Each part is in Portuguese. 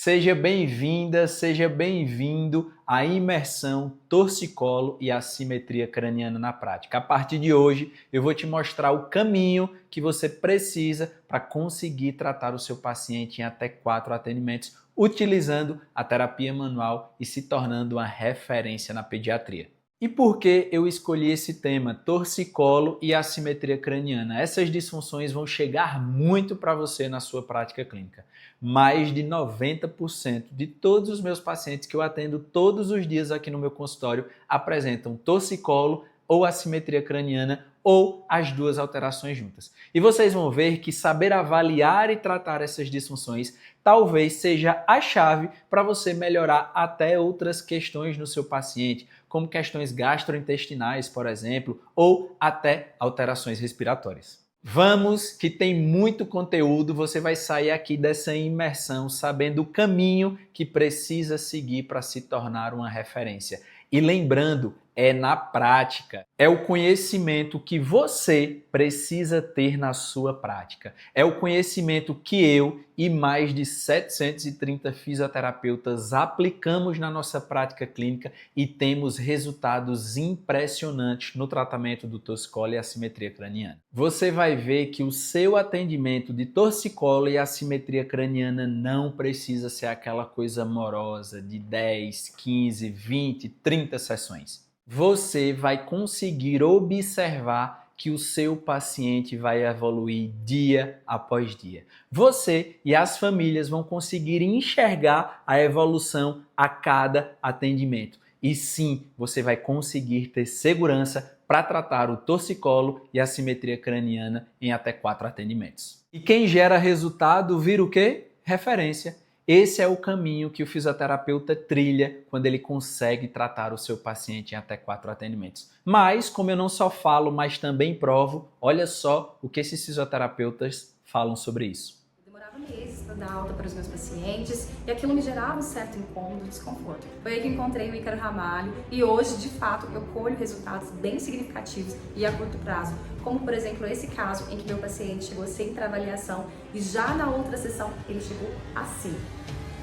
Seja bem-vinda, seja bem-vindo à imersão torcicolo e assimetria craniana na prática. A partir de hoje, eu vou te mostrar o caminho que você precisa para conseguir tratar o seu paciente em até 4 atendimentos, utilizando a terapia manual e se tornando uma referência na pediatria. E por que eu escolhi esse tema, torcicolo e assimetria craniana? Essas disfunções vão chegar muito para você na sua prática clínica. Mais de 90% de todos os meus pacientes que eu atendo todos os dias aqui no meu consultório apresentam torcicolo ou assimetria craniana ou as duas alterações juntas. E vocês vão ver que saber avaliar e tratar essas disfunções talvez seja a chave para você melhorar até outras questões no seu paciente, como questões gastrointestinais, por exemplo, ou até alterações respiratórias. Vamos, que tem muito conteúdo, você vai sair aqui dessa imersão sabendo o caminho que precisa seguir para se tornar uma referência. E lembrando, é na prática, é o conhecimento que você precisa ter na sua prática. É o conhecimento que eu e mais de 730 fisioterapeutas aplicamos na nossa prática clínica e temos resultados impressionantes no tratamento do torcicolo e assimetria craniana. Você vai ver que o seu atendimento de torcicolo e assimetria craniana não precisa ser aquela coisa morosa de 10, 15, 20, 30 sessões. Você vai conseguir observar que o seu paciente vai evoluir dia após dia. Você e as famílias vão conseguir enxergar a evolução a cada atendimento. E sim, você vai conseguir ter segurança para tratar o torcicolo e a assimetria craniana em até 4 atendimentos. E quem gera resultado vira o quê? Referência. Esse é o caminho que o fisioterapeuta trilha quando ele consegue tratar o seu paciente em até 4 atendimentos. Mas, como eu não só falo, mas também provo, olha só o que esses fisioterapeutas falam sobre isso. Eu demorava meses para dar alta para os meus pacientes e aquilo me gerava um certo incômodo, desconforto. Foi aí que encontrei o Ícaro Ramalho e hoje, de fato, eu colho resultados bem significativos e a curto prazo. Como, por exemplo, esse caso em que meu paciente chegou sem avaliação e já na outra sessão ele chegou assim.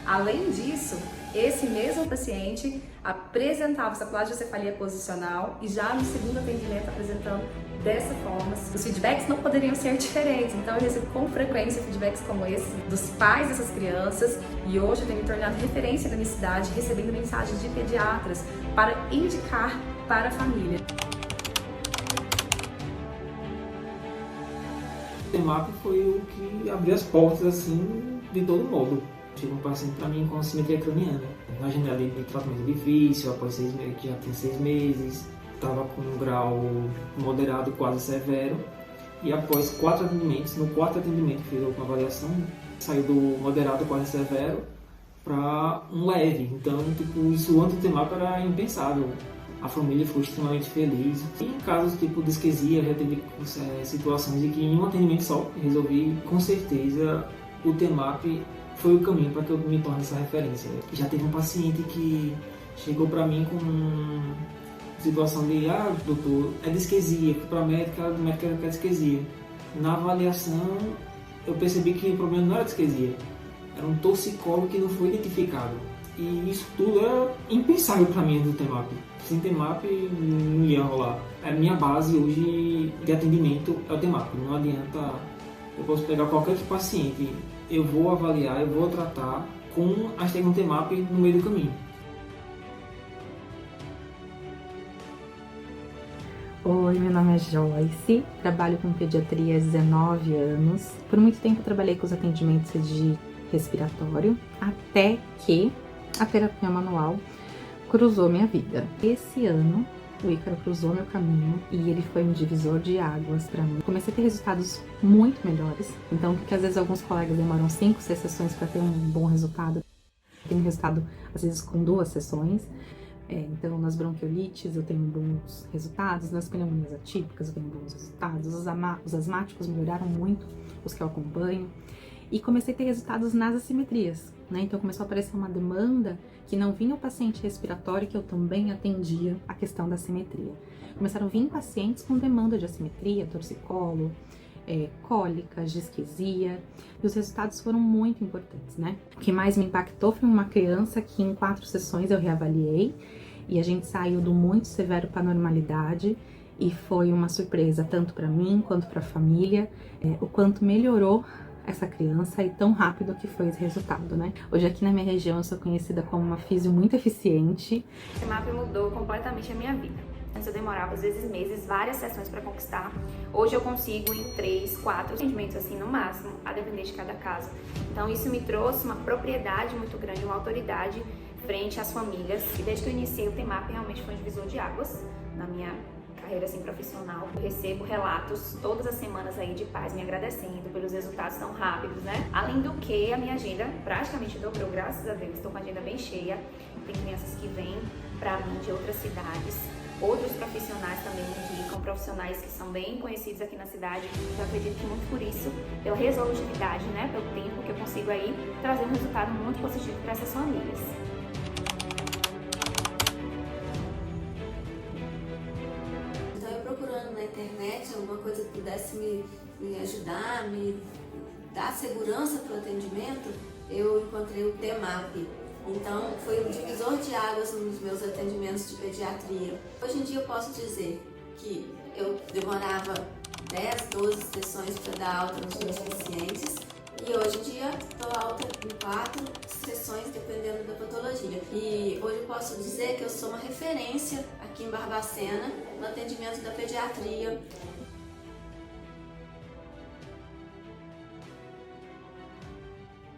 Além disso, esse mesmo paciente apresentava essa plagiocefalia posicional e já no segundo atendimento apresentando dessa forma. Os feedbacks não poderiam ser diferentes, então eu recebo com frequência feedbacks como esse dos pais dessas crianças e hoje eu tenho me tornado referência na minha cidade, recebendo mensagens de pediatras para indicar para a família. O TEMAP foi o que abriu as portas assim de todo modo. Chegou um paciente para mim com assimetria craniana. Na janela de tratamento difícil, após 6 meses, que já tinha 6 meses, estava com um grau moderado quase severo. E após 4 atendimentos, no 4º atendimento que fez a avaliação, saiu do moderado quase severo para um leve. Então, isso antes do TEMAP era impensável. A família foi extremamente feliz. Em casos tipo disquesia, já teve situações em que em um atendimento só resolvi, com certeza, o TEMAP foi o caminho para que eu me torne essa referência. Já teve um paciente que chegou para mim com situação de, doutor, é disquesia, fui para a médica quer disquesia. Na avaliação, eu percebi que o problema não era disquesia, era um torcicolo que não foi identificado. E isso tudo era impensável para mim do TEMAP. Sem TEMAP não ia rolar. A minha base hoje de atendimento é o TEMAP. Não adianta, eu posso pegar qualquer paciente, eu vou avaliar, eu vou tratar com as técnicas do TEMAP no meio do caminho. Oi, meu nome é Joyce, trabalho com pediatria há 19 anos. Por muito tempo trabalhei com os atendimentos de respiratório, até que a terapia manual cruzou minha vida. Esse ano, o Ícaro cruzou meu caminho e ele foi um divisor de águas para mim. Comecei a ter resultados muito melhores, então, porque às vezes alguns colegas demoram 5, 6 sessões para ter um bom resultado. Tem um resultado, às vezes, com 2 sessões. Então, nas bronquiolites eu tenho bons resultados, nas pneumonias atípicas eu tenho bons resultados, os asmáticos melhoraram muito, os que eu acompanho. E comecei a ter resultados nas assimetrias, né? Então começou a aparecer uma demanda que não vinha o paciente respiratório, que eu também atendia a questão da assimetria. Começaram a vir pacientes com demanda de assimetria, torcicolo, cólicas, disquesia, e os resultados foram muito importantes, né? O que mais me impactou foi uma criança que em 4 sessões eu reavaliei e a gente saiu do muito severo para a normalidade, e foi uma surpresa tanto para mim quanto para a família, o quanto melhorou essa criança e tão rápido que foi esse resultado, né? Hoje aqui na minha região eu sou conhecida como uma físio muito eficiente. O TEMAP mudou completamente a minha vida. Antes eu demorava às vezes meses, várias sessões para conquistar. Hoje eu consigo em 3, 4 atendimentos assim no máximo, a depender de cada caso. Então isso me trouxe uma propriedade muito grande, uma autoridade frente às famílias. E desde que eu iniciei o TEMAP realmente foi um divisor de águas na minha carreira assim, profissional. Eu recebo relatos todas as semanas aí de pais me agradecendo pelos resultados tão rápidos, né? Além do que a minha agenda praticamente dobrou, graças a Deus. Estou com a agenda bem cheia. Tem crianças que vêm para mim de outras cidades. Outros profissionais também me indicam, profissionais que são bem conhecidos aqui na cidade. Eu acredito que muito por isso, pela resolutividade, né? Pelo tempo que eu consigo aí trazer um resultado muito positivo para essas famílias. Na internet, alguma coisa que pudesse me ajudar, me dar segurança para o atendimento, eu encontrei o TEMAP. Então, foi um divisor de águas nos meus atendimentos de pediatria. Hoje em dia eu posso dizer que eu demorava 10, 12 sessões para dar alta nos meus pacientes, e hoje em dia estou alta em 4 sessões, dependendo da patologia. E hoje eu posso dizer que eu sou uma referência aqui em Barbacena no atendimento da pediatria.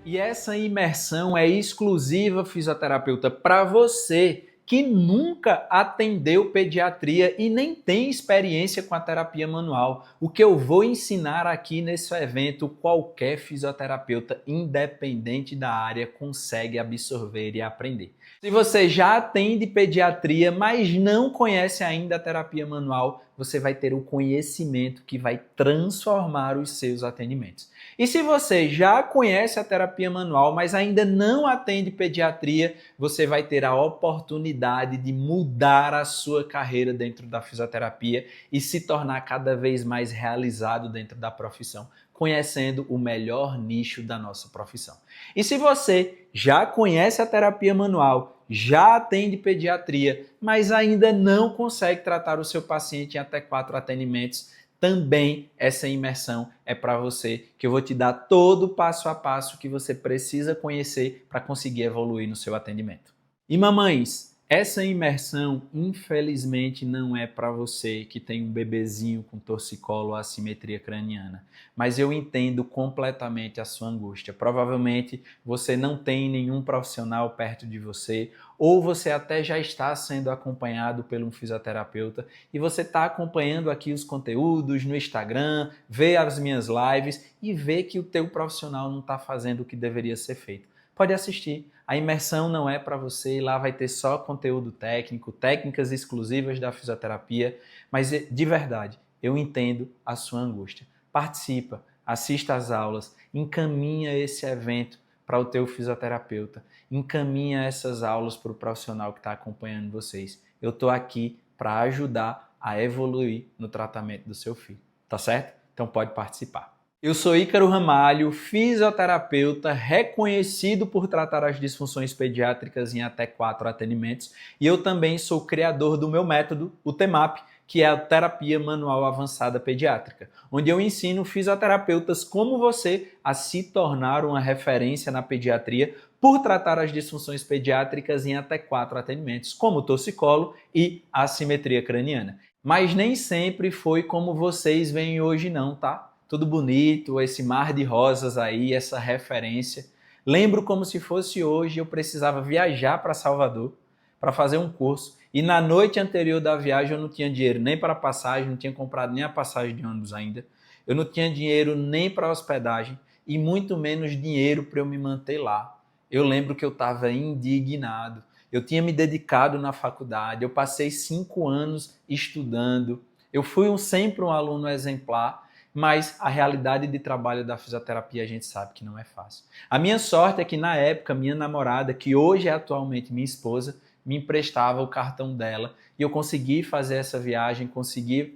E essa imersão é exclusiva, fisioterapeuta, para você que nunca atendeu pediatria e nem tem experiência com a terapia manual. O que eu vou ensinar aqui nesse evento, qualquer fisioterapeuta, independente da área, consegue absorver e aprender. Se você já atende pediatria, mas não conhece ainda a terapia manual, você vai ter o conhecimento que vai transformar os seus atendimentos. E se você já conhece a terapia manual, mas ainda não atende pediatria, você vai ter a oportunidade de mudar a sua carreira dentro da fisioterapia e se tornar cada vez mais realizado dentro da profissão, conhecendo o melhor nicho da nossa profissão. E se você já conhece a terapia manual, já atende pediatria, mas ainda não consegue tratar o seu paciente em até 4 atendimentos, também essa imersão é para você, que eu vou te dar todo o passo a passo que você precisa conhecer para conseguir evoluir no seu atendimento. E mamães, essa imersão infelizmente não é para você que tem um bebezinho com torcicolo ou assimetria craniana, mas eu entendo completamente a sua angústia. Provavelmente você não tem nenhum profissional perto de você, ou você até já está sendo acompanhado por um fisioterapeuta e você está acompanhando aqui os conteúdos no Instagram, vê as minhas lives e vê que o teu profissional não está fazendo o que deveria ser feito. Pode assistir. A imersão não é para você, lá vai ter só conteúdo técnico, técnicas exclusivas da fisioterapia, mas de verdade, eu entendo a sua angústia. Participa, assista às aulas, encaminha esse evento para o teu fisioterapeuta, encaminha essas aulas para o profissional que está acompanhando vocês. Eu estou aqui para ajudar a evoluir no tratamento do seu filho, tá certo? Então pode participar. Eu sou Ícaro Ramalho, fisioterapeuta reconhecido por tratar as disfunções pediátricas em até 4 atendimentos, e eu também sou criador do meu método, o TEMAP, que é a Terapia Manual Avançada Pediátrica, onde eu ensino fisioterapeutas como você a se tornar uma referência na pediatria por tratar as disfunções pediátricas em até 4 atendimentos, como torcicolo e assimetria craniana. Mas nem sempre foi como vocês veem hoje não, tá? Tudo bonito, esse mar de rosas aí, essa referência. Lembro como se fosse hoje, eu precisava viajar para Salvador para fazer um curso. E na noite anterior da viagem eu não tinha dinheiro nem para passagem, não tinha comprado nem a passagem de ônibus ainda. Eu não tinha dinheiro nem para hospedagem e muito menos dinheiro para eu me manter lá. Eu lembro que eu estava indignado. Eu tinha me dedicado na faculdade, eu passei 5 anos estudando. Eu fui sempre um aluno exemplar, mas a realidade de trabalho da fisioterapia a gente sabe que não é fácil. A minha sorte é que na época, minha namorada, que hoje é atualmente minha esposa, me emprestava o cartão dela e eu consegui fazer essa viagem,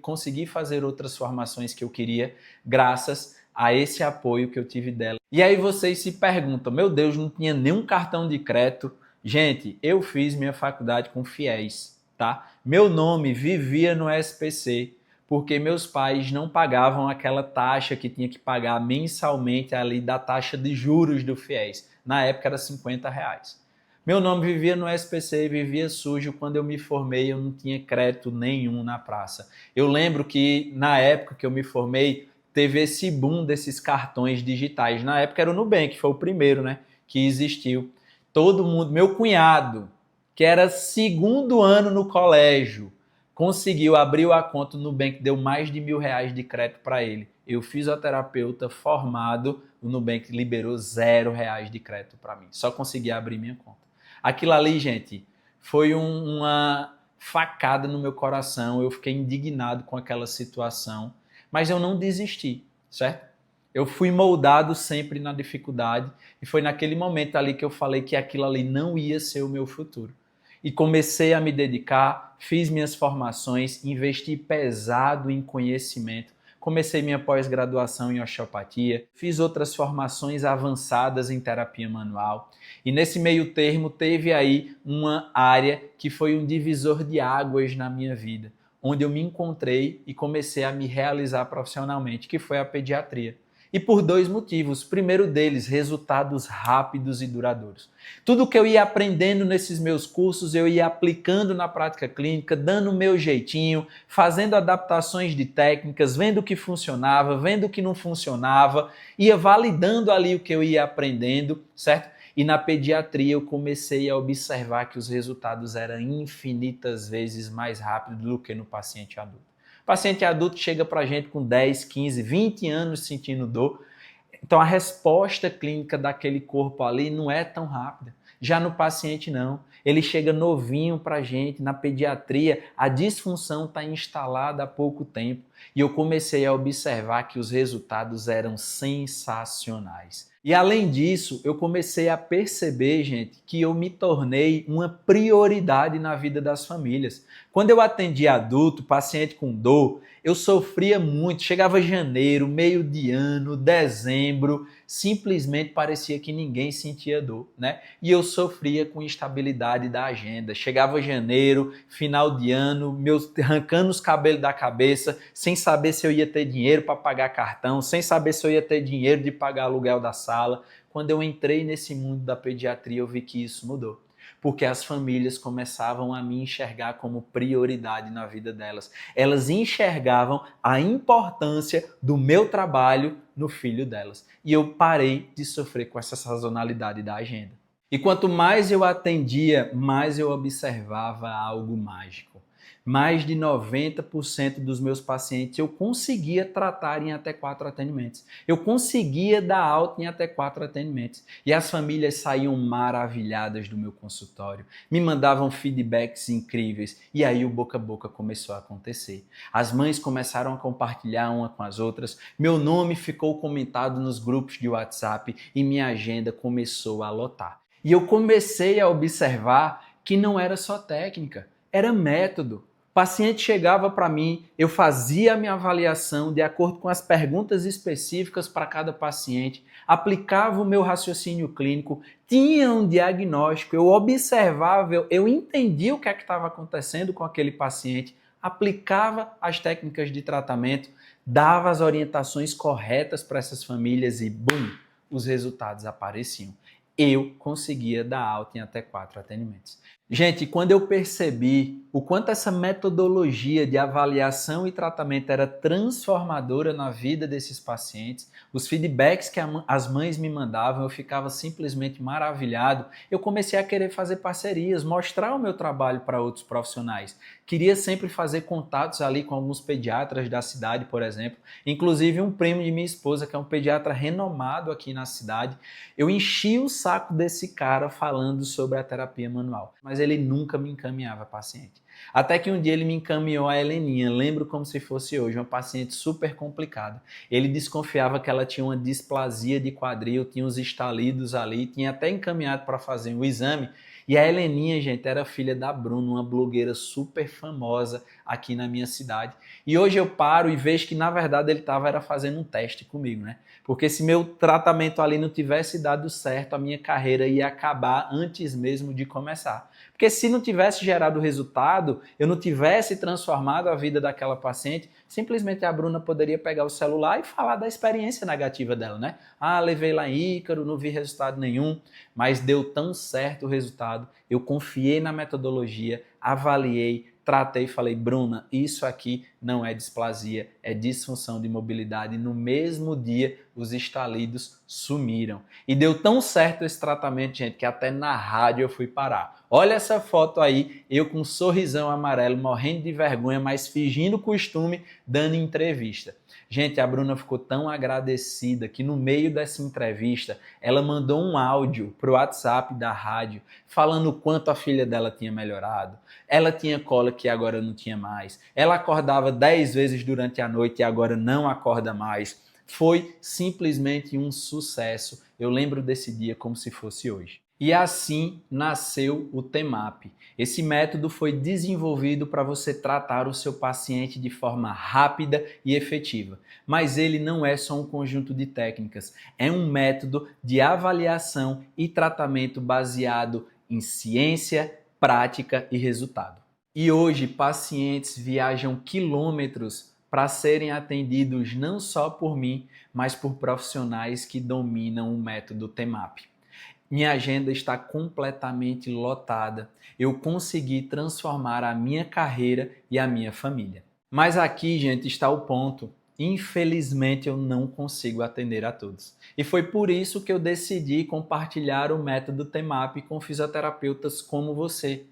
consegui fazer outras formações que eu queria, graças a esse apoio que eu tive dela. E aí vocês se perguntam, meu Deus, não tinha nenhum cartão de crédito? Gente, eu fiz minha faculdade com fiéis, tá? Meu nome vivia no SPC, porque meus pais não pagavam aquela taxa que tinha que pagar mensalmente ali da taxa de juros do fiéis. Na época era R$50. Meu nome vivia no SPC, vivia sujo. Quando eu me formei, eu não tinha crédito nenhum na praça. Eu lembro que na época que eu me formei, teve esse boom desses cartões digitais. Na época era o Nubank, foi o primeiro, né, que existiu. Todo mundo, meu cunhado, que era segundo ano no colégio, conseguiu abrir a conta no Nubank, deu mais de R$1.000 de crédito para ele. Eu, fisioterapeuta formado, o Nubank liberou R$0 de crédito para mim. Só consegui abrir minha conta. Aquilo ali, gente, foi uma facada no meu coração. Eu fiquei indignado com aquela situação, mas eu não desisti, certo? Eu fui moldado sempre na dificuldade e foi naquele momento ali que eu falei que aquilo ali não ia ser o meu futuro. E comecei a me dedicar, fiz minhas formações, investi pesado em conhecimento, comecei minha pós-graduação em osteopatia, fiz outras formações avançadas em terapia manual. E nesse meio termo teve aí uma área que foi um divisor de águas na minha vida, onde eu me encontrei e comecei a me realizar profissionalmente, que foi a pediatria. E por dois motivos. Primeiro deles, resultados rápidos e duradouros. Tudo que eu ia aprendendo nesses meus cursos, eu ia aplicando na prática clínica, dando o meu jeitinho, fazendo adaptações de técnicas, vendo o que funcionava, vendo o que não funcionava, ia validando ali o que eu ia aprendendo, certo? E na pediatria eu comecei a observar que os resultados eram infinitas vezes mais rápidos do que no paciente adulto. O paciente adulto chega para a gente com 10, 15, 20 anos sentindo dor. Então a resposta clínica daquele corpo ali não é tão rápida. Já no paciente não. Ele chega novinho para a gente. Na pediatria, a disfunção está instalada há pouco tempo. E eu comecei a observar que os resultados eram sensacionais. E além disso, eu comecei a perceber, gente, que eu me tornei uma prioridade na vida das famílias. Quando eu atendia adulto, paciente com dor, eu sofria muito. Chegava janeiro, meio de ano, dezembro, simplesmente parecia que ninguém sentia dor, né? E eu sofria com instabilidade da agenda. Chegava janeiro, final de ano, arrancando os cabelos da cabeça, sem saber se eu ia ter dinheiro para pagar cartão, sem saber se eu ia ter dinheiro de pagar aluguel da sala. Quando eu entrei nesse mundo da pediatria, eu vi que isso mudou. Porque as famílias começavam a me enxergar como prioridade na vida delas. Elas enxergavam a importância do meu trabalho no filho delas. E eu parei de sofrer com essa sazonalidade da agenda. E quanto mais eu atendia, mais eu observava algo mágico. Mais de 90% dos meus pacientes eu conseguia tratar em até 4 atendimentos. Eu conseguia dar alta em até 4 atendimentos. E as famílias saíam maravilhadas do meu consultório, me mandavam feedbacks incríveis. E aí o boca a boca começou a acontecer. As mães começaram a compartilhar uma com as outras, meu nome ficou comentado nos grupos de WhatsApp e minha agenda começou a lotar. E eu comecei a observar que não era só técnica, era método. O paciente chegava para mim, eu fazia a minha avaliação de acordo com as perguntas específicas para cada paciente, aplicava o meu raciocínio clínico, tinha um diagnóstico, eu observava, eu entendia o que é que estava acontecendo com aquele paciente, aplicava as técnicas de tratamento, dava as orientações corretas para essas famílias e, bum, os resultados apareciam. Eu conseguia dar alta em até 4 atendimentos. Gente, quando eu percebi o quanto essa metodologia de avaliação e tratamento era transformadora na vida desses pacientes, os feedbacks que as mães me mandavam, eu ficava simplesmente maravilhado. Eu comecei a querer fazer parcerias, mostrar o meu trabalho para outros profissionais. Queria sempre fazer contatos ali com alguns pediatras da cidade, por exemplo. Inclusive um primo de minha esposa, que é um pediatra renomado aqui na cidade. Eu enchi o saco desse cara falando sobre a terapia manual, mas ele nunca me encaminhava paciente. Até que um dia ele me encaminhou a Heleninha, lembro como se fosse hoje, uma paciente super complicada. Ele desconfiava que ela tinha uma displasia de quadril, tinha uns estalidos ali, tinha até encaminhado para fazer um exame. E a Heleninha, gente, era filha da Bruna, uma blogueira super famosa aqui na minha cidade. E hoje eu paro e vejo que, na verdade, ele estava fazendo um teste comigo, né? Porque se meu tratamento ali não tivesse dado certo, a minha carreira ia acabar antes mesmo de começar. Porque se não tivesse gerado resultado, eu não tivesse transformado a vida daquela paciente, simplesmente a Bruna poderia pegar o celular e falar da experiência negativa dela, né? Ah, levei lá em Ícaro, não vi resultado nenhum, mas deu tão certo o resultado. Eu confiei na metodologia, avaliei, tratei e falei, Bruna, isso aqui não é displasia, é disfunção de mobilidade. No mesmo dia, os estalidos sumiram. E deu tão certo esse tratamento, gente, que até na rádio eu fui parar. Olha essa foto aí, eu com um sorrisão amarelo, morrendo de vergonha, mas fingindo costume, dando entrevista. Gente, a Bruna ficou tão agradecida que no meio dessa entrevista, ela mandou um áudio para o WhatsApp da rádio, falando o quanto a filha dela tinha melhorado. Ela tinha cola que agora não tinha mais. Ela acordava 10 vezes durante a noite e agora não acorda mais. Foi simplesmente um sucesso. Eu lembro desse dia como se fosse hoje. E assim nasceu o TEMAP. Esse método foi desenvolvido para você tratar o seu paciente de forma rápida e efetiva. Mas ele não é só um conjunto de técnicas, é um método de avaliação e tratamento baseado em ciência, prática e resultado. E hoje pacientes viajam quilômetros para serem atendidos não só por mim, mas por profissionais que dominam o método TEMAP. Minha agenda está completamente lotada. Eu consegui transformar a minha carreira e a minha família. Mas aqui, gente, está o ponto. Infelizmente, eu não consigo atender a todos. E foi por isso que eu decidi compartilhar o método TEMAP com fisioterapeutas como você.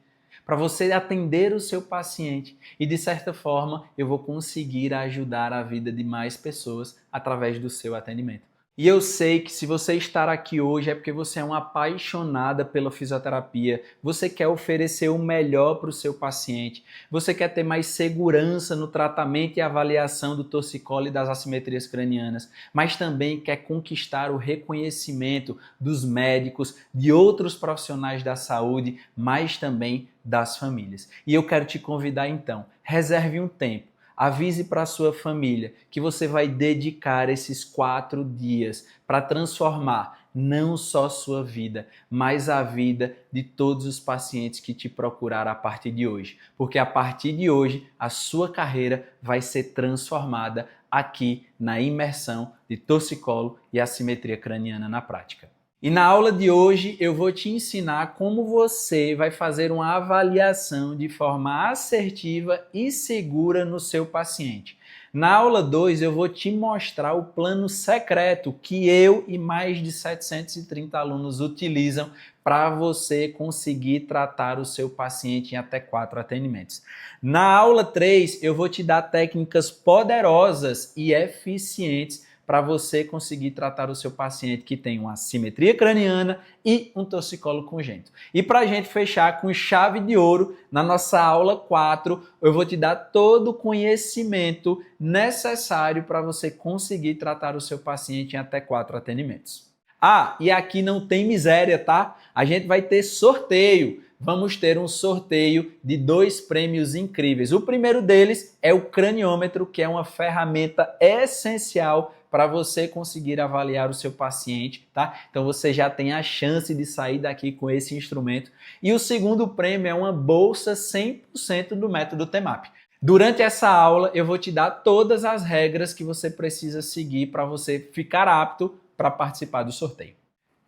Para você atender o seu paciente e, de certa forma, eu vou conseguir ajudar a vida de mais pessoas através do seu atendimento. E eu sei que se você estar aqui hoje é porque você é uma apaixonada pela fisioterapia, você quer oferecer o melhor para o seu paciente, você quer ter mais segurança no tratamento e avaliação do torcicolo e das assimetrias cranianas, mas também quer conquistar o reconhecimento dos médicos, de outros profissionais da saúde, mas também das famílias. E eu quero te convidar então, reserve um tempo. Avise para a sua família que você vai dedicar esses 4 dias para transformar não só sua vida, mas a vida de todos os pacientes que te procuraram a partir de hoje. Porque a partir de hoje, a sua carreira vai ser transformada aqui na imersão de torcicolo e assimetria craniana na prática. E na aula de hoje eu vou te ensinar como você vai fazer uma avaliação de forma assertiva e segura no seu paciente. Na aula 2 eu vou te mostrar o plano secreto que eu e mais de 730 alunos utilizam para você conseguir tratar o seu paciente em até 4 atendimentos. Na aula 3 eu vou te dar técnicas poderosas e eficientes para você conseguir tratar o seu paciente que tem uma assimetria craniana e um torcicolo congênito. E para a gente fechar com chave de ouro, na nossa aula 4, eu vou te dar todo o conhecimento necessário para você conseguir tratar o seu paciente em até 4 atendimentos. Ah, e aqui não tem miséria, tá? A gente vai ter sorteio. Vamos ter um sorteio de 2 prêmios incríveis. O primeiro deles é o craniômetro, que é uma ferramenta essencial para você conseguir avaliar o seu paciente, tá? Então você já tem a chance de sair daqui com esse instrumento. E o segundo prêmio é uma bolsa 100% do método TEMAP. Durante essa aula eu vou te dar todas as regras que você precisa seguir para você ficar apto para participar do sorteio.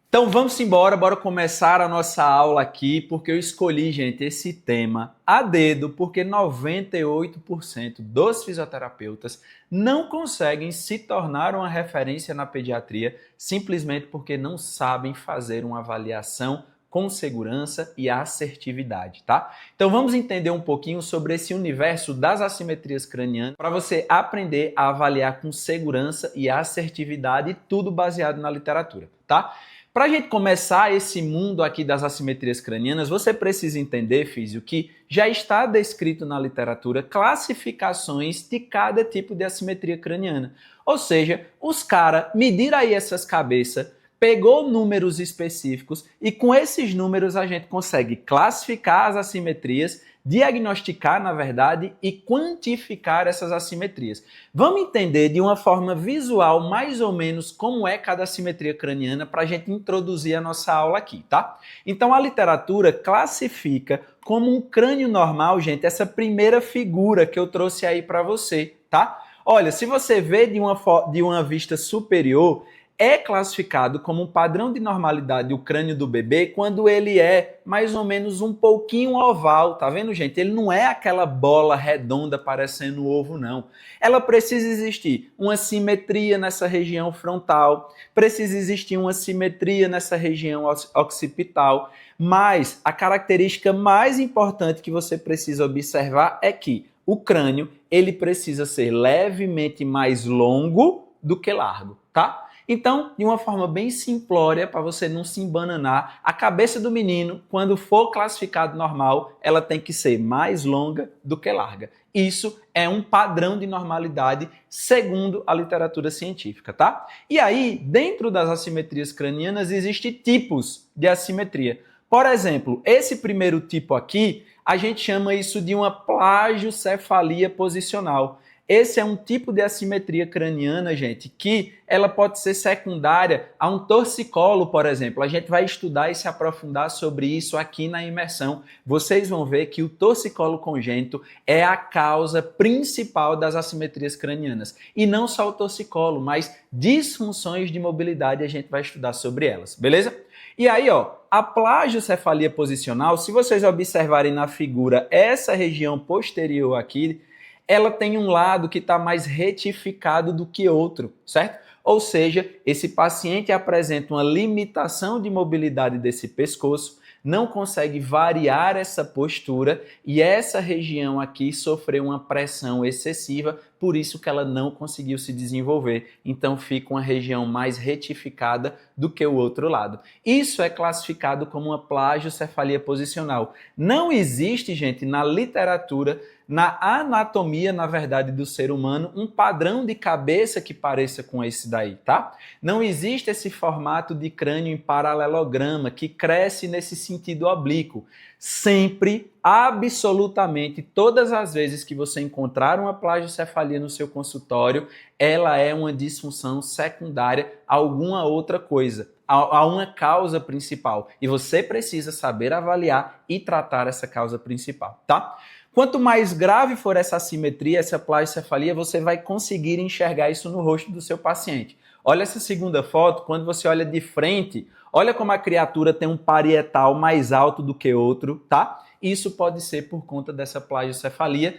Então vamos embora, bora começar a nossa aula aqui, porque eu escolhi, gente, esse tema a dedo, porque 98% dos fisioterapeutas não conseguem se tornar uma referência na pediatria simplesmente porque não sabem fazer uma avaliação com segurança e assertividade, tá? Então vamos entender um pouquinho sobre esse universo das assimetrias cranianas para você aprender a avaliar com segurança e assertividade, tudo baseado na literatura, tá? Para a gente começar esse mundo aqui das assimetrias cranianas, você precisa entender, Físio, que já está descrito na literatura classificações de cada tipo de assimetria craniana. Ou seja, os caras mediram aí essas cabeças, pegou números específicos e com esses números a gente consegue classificar as assimetrias, diagnosticar, na verdade, e quantificar essas assimetrias. Vamos entender de uma forma visual mais ou menos como é cada assimetria craniana para a gente introduzir a nossa aula aqui, tá? Então a literatura classifica como um crânio normal, gente, essa primeira figura que eu trouxe aí para você, tá? Olha, se você vê de uma vista superior, é classificado como um padrão de normalidade o crânio do bebê quando ele é mais ou menos um pouquinho oval, tá vendo, gente? Ele não é aquela bola redonda parecendo ovo, não. Ela precisa existir uma simetria nessa região frontal, precisa existir uma simetria nessa região occipital, mas a característica mais importante que você precisa observar é que o crânio, ele precisa ser levemente mais longo do que largo, tá? Então, de uma forma bem simplória, para você não se embananar, a cabeça do menino, quando for classificado normal, ela tem que ser mais longa do que larga. Isso é um padrão de normalidade segundo a literatura científica, tá? E aí, dentro das assimetrias cranianas, existem tipos de assimetria. Por exemplo, esse primeiro tipo aqui, a gente chama isso de uma plagiocefalia posicional. Esse é um tipo de assimetria craniana, gente, que ela pode ser secundária a um torcicolo, por exemplo. A gente vai estudar e se aprofundar sobre isso aqui na imersão. Vocês vão ver que o torcicolo congênito é a causa principal das assimetrias cranianas. E não só o torcicolo, mas disfunções de mobilidade, a gente vai estudar sobre elas, beleza? E aí, ó, a plagiocefalia posicional, se vocês observarem na figura essa região posterior aqui, ela tem um lado que está mais retificado do que outro, certo? Ou seja, esse paciente apresenta uma limitação de mobilidade desse pescoço, não consegue variar essa postura e essa região aqui sofreu uma pressão excessiva, por isso que ela não conseguiu se desenvolver. Então fica uma região mais retificada do que o outro lado. Isso é classificado como uma plagiocefalia posicional. Não existe, gente, na literatura, na anatomia, na verdade, do ser humano, um padrão de cabeça que pareça com esse daí, tá? Não existe esse formato de crânio em paralelograma que cresce nesse sentido oblíquo. Sempre, absolutamente, todas as vezes que você encontrar uma plagiocefalia no seu consultório, ela é uma disfunção secundária a alguma outra coisa, a uma causa principal. E você precisa saber avaliar e tratar essa causa principal, tá? Quanto mais grave for essa assimetria, essa plagiocefalia, você vai conseguir enxergar isso no rosto do seu paciente. Olha essa segunda foto, quando você olha de frente, olha como a criatura tem um parietal mais alto do que outro, tá? Isso pode ser por conta dessa plagiocefalia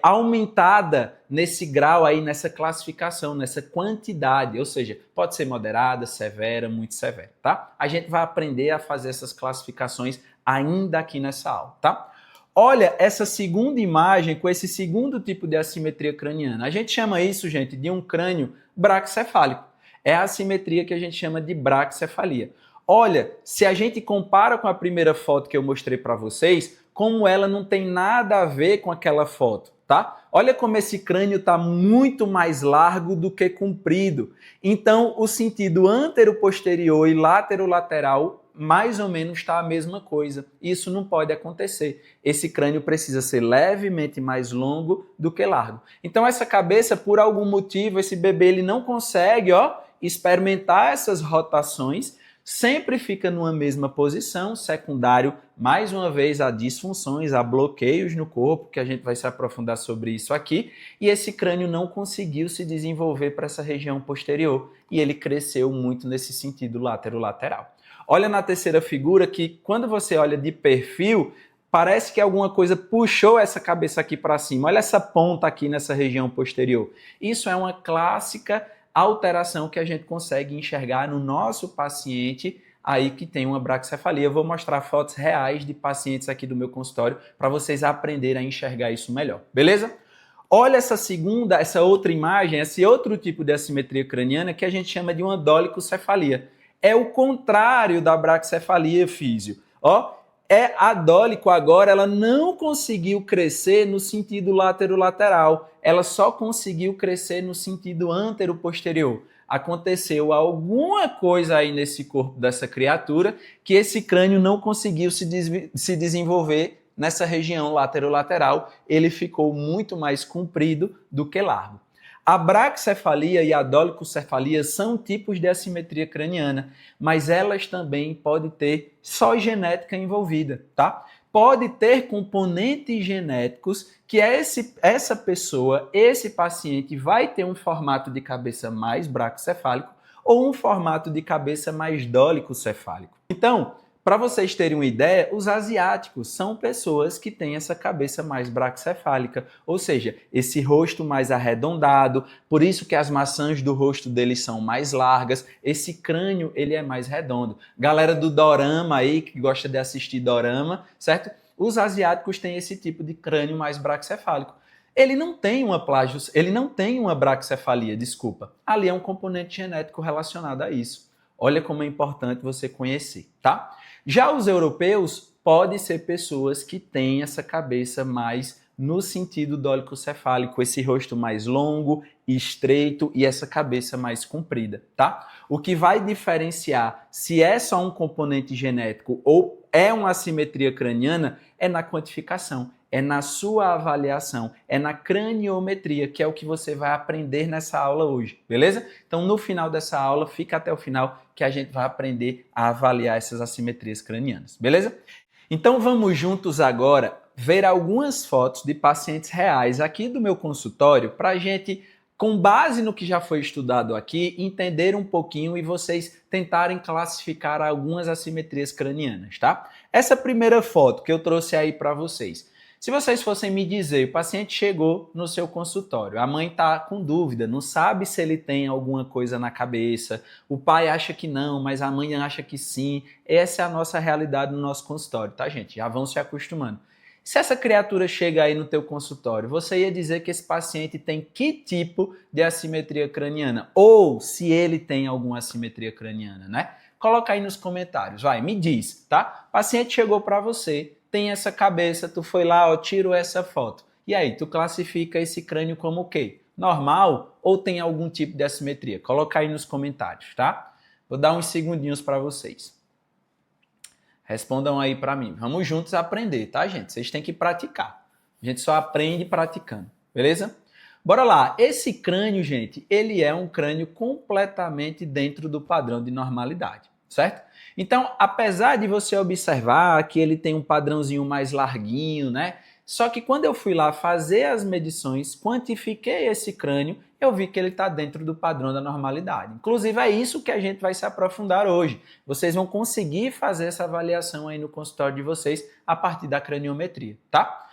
aumentada nesse grau aí, nessa classificação, nessa quantidade, ou seja, pode ser moderada, severa, muito severa, tá? A gente vai aprender a fazer essas classificações ainda aqui nessa aula, tá? Olha essa segunda imagem com esse segundo tipo de assimetria craniana. A gente chama isso, gente, de um crânio braquicefálico. É a assimetria que a gente chama de braquicefalia. Olha, se a gente compara com a primeira foto que eu mostrei para vocês, como ela não tem nada a ver com aquela foto, tá? Olha como esse crânio está muito mais largo do que comprido. Então, o sentido antero-posterior e látero-lateral mais ou menos está a mesma coisa. Isso não pode acontecer. Esse crânio precisa ser levemente mais longo do que largo. Então essa cabeça, por algum motivo, esse bebê ele não consegue, experimentar essas rotações, sempre fica numa mesma posição, secundário, mais uma vez, a disfunções, a bloqueios no corpo, que a gente vai se aprofundar sobre isso aqui, e esse crânio não conseguiu se desenvolver para essa região posterior, e ele cresceu muito nesse sentido látero-lateral. Olha na terceira figura que quando você olha de perfil, parece que alguma coisa puxou essa cabeça aqui para cima. Olha essa ponta aqui nessa região posterior. Isso é uma clássica alteração que a gente consegue enxergar no nosso paciente aí que tem uma braquicefalia. Eu vou mostrar fotos reais de pacientes aqui do meu consultório para vocês aprenderem a enxergar isso melhor. Beleza? Olha essa outra imagem, esse outro tipo de assimetria craniana que a gente chama de uma dolicocefalia. É o contrário da braquicefalia, físio. Ó, a dólico agora, ela não conseguiu crescer no sentido laterolateral, ela só conseguiu crescer no sentido antero-posterior. Aconteceu alguma coisa aí nesse corpo dessa criatura que esse crânio não conseguiu se desenvolver nessa região laterolateral, ele ficou muito mais comprido do que largo. A braquicefalia e a dolicocefalia são tipos de assimetria craniana, mas elas também podem ter só genética envolvida, tá? Pode ter componentes genéticos que essa pessoa, esse paciente vai ter um formato de cabeça mais braquicefálico ou um formato de cabeça mais dólicocefálico. Então, para vocês terem uma ideia, os asiáticos são pessoas que têm essa cabeça mais braquicefálica, ou seja, esse rosto mais arredondado, por isso que as maçãs do rosto deles são mais largas, esse crânio ele é mais redondo. Galera do dorama aí, que gosta de assistir dorama, certo? Os asiáticos têm esse tipo de crânio mais braquicefálico. Ele não tem uma braquicefalia, desculpa. Ali é um componente genético relacionado a isso. Olha como é importante você conhecer, tá? Já os europeus podem ser pessoas que têm essa cabeça mais no sentido dólicocefálico, esse rosto mais longo, estreito e essa cabeça mais comprida, tá? O que vai diferenciar se é só um componente genético ou é uma assimetria craniana é na quantificação, é na sua avaliação, é na craniometria, que é o que você vai aprender nessa aula hoje, beleza? Então, no final dessa aula, fica até o final que a gente vai aprender a avaliar essas assimetrias cranianas, beleza? Então, vamos juntos agora ver algumas fotos de pacientes reais aqui do meu consultório para a gente, com base no que já foi estudado aqui, entender um pouquinho e vocês tentarem classificar algumas assimetrias cranianas, tá? Essa primeira foto que eu trouxe aí para vocês. Se vocês fossem me dizer, o paciente chegou no seu consultório, a mãe está com dúvida, não sabe se ele tem alguma coisa na cabeça, o pai acha que não, mas a mãe acha que sim. Essa é a nossa realidade no nosso consultório, tá, gente? Já vão se acostumando. Se essa criatura chega aí no teu consultório, você ia dizer que esse paciente tem que tipo de assimetria craniana? Ou se ele tem alguma assimetria craniana, né? Coloca aí nos comentários, vai, me diz, tá? O paciente chegou para você, tem essa cabeça, tu foi lá, ó, tirou essa foto. E aí, tu classifica esse crânio como o quê? Normal ou tem algum tipo de assimetria? Coloca aí nos comentários, tá? Vou dar uns segundinhos para vocês. Respondam aí para mim. Vamos juntos aprender, tá, gente? Vocês têm que praticar. A gente só aprende praticando, beleza? Bora lá. Esse crânio, gente, ele é um crânio completamente dentro do padrão de normalidade, certo? Então, apesar de você observar que ele tem um padrãozinho mais larguinho, né? Só que quando eu fui lá fazer as medições, quantifiquei esse crânio, eu vi que ele está dentro do padrão da normalidade. Inclusive, é isso que a gente vai se aprofundar hoje. Vocês vão conseguir fazer essa avaliação aí no consultório de vocês a partir da craniometria, tá?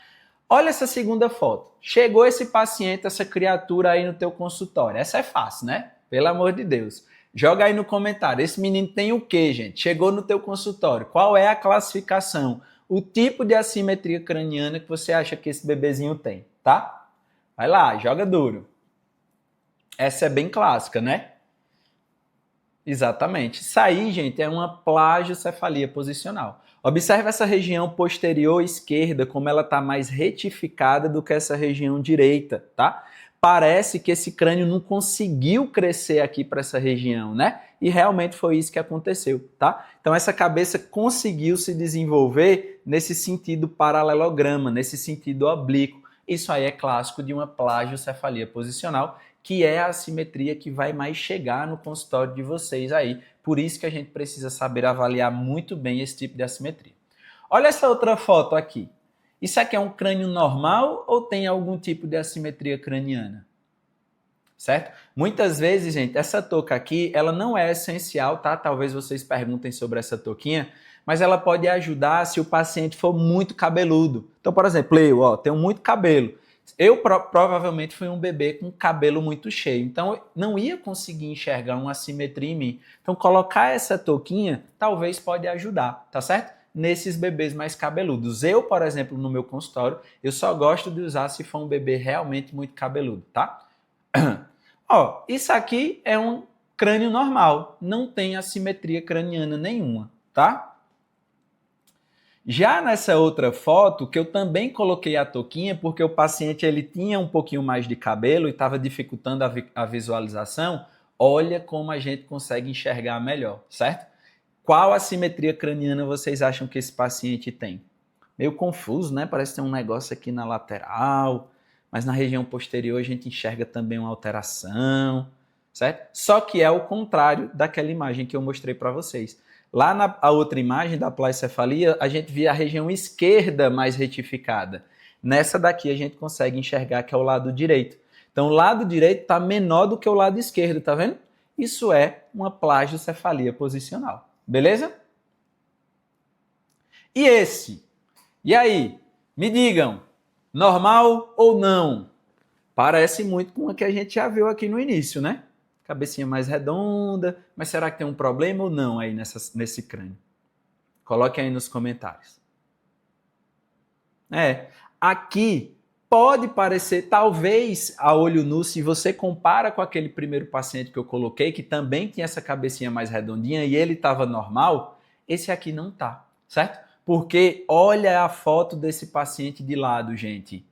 Olha essa segunda foto. Chegou esse paciente, essa criatura aí no teu consultório. Essa é fácil, né? Pelo amor de Deus. Joga aí no comentário. Esse menino tem o quê, gente? Chegou no teu consultório. Qual é a classificação? O tipo de assimetria craniana que você acha que esse bebezinho tem, tá? Vai lá, joga duro. Essa é bem clássica, né? Exatamente. Isso aí, gente, é uma plagiocefalia posicional. Observe essa região posterior esquerda, como ela está mais retificada do que essa região direita, tá? Parece que esse crânio não conseguiu crescer aqui para essa região, né? E realmente foi isso que aconteceu, tá? Então essa cabeça conseguiu se desenvolver nesse sentido paralelograma, nesse sentido oblíquo. Isso aí é clássico de uma plagiocefalia posicional, que é a assimetria que vai mais chegar no consultório de vocês aí. Por isso que a gente precisa saber avaliar muito bem esse tipo de assimetria. Olha essa outra foto aqui. Isso aqui é um crânio normal ou tem algum tipo de assimetria craniana? Certo? Muitas vezes, gente, essa touca aqui, ela não é essencial, tá? Talvez vocês perguntem sobre essa touquinha, mas ela pode ajudar se o paciente for muito cabeludo. Então, por exemplo, eu tenho muito cabelo. Eu provavelmente fui um bebê com cabelo muito cheio, então eu não ia conseguir enxergar uma assimetria em mim. Então, colocar essa touquinha talvez pode ajudar, tá certo? Nesses bebês mais cabeludos. Eu, por exemplo, no meu consultório, eu só gosto de usar se for um bebê realmente muito cabeludo, tá? Ó, isso aqui é um crânio normal, não tem assimetria craniana nenhuma, tá? Já nessa outra foto, que eu também coloquei a touquinha, porque o paciente ele tinha um pouquinho mais de cabelo e estava dificultando a visualização, olha como a gente consegue enxergar melhor, certo? Qual assimetria craniana vocês acham que esse paciente tem? Meio confuso, né? Parece ter um negócio aqui na lateral, mas na região posterior a gente enxerga também uma alteração, certo? Só que é o contrário daquela imagem que eu mostrei para vocês. Lá na outra imagem da placencefalia, a gente via a região esquerda mais retificada. Nessa daqui a gente consegue enxergar que é o lado direito. Então o lado direito está menor do que o lado esquerdo, tá vendo? Isso é uma plagiocefalia posicional. Beleza? E esse? E aí? Me digam, normal ou não? Parece muito com a que a gente já viu aqui no início, né? Cabecinha mais redonda, mas será que tem um problema ou não aí nesse crânio? Coloque aí nos comentários. Aqui pode parecer, talvez a olho nu, se você compara com aquele primeiro paciente que eu coloquei, que também tinha essa cabecinha mais redondinha e ele estava normal, esse aqui não tá, certo? Porque olha a foto desse paciente de lado, gente.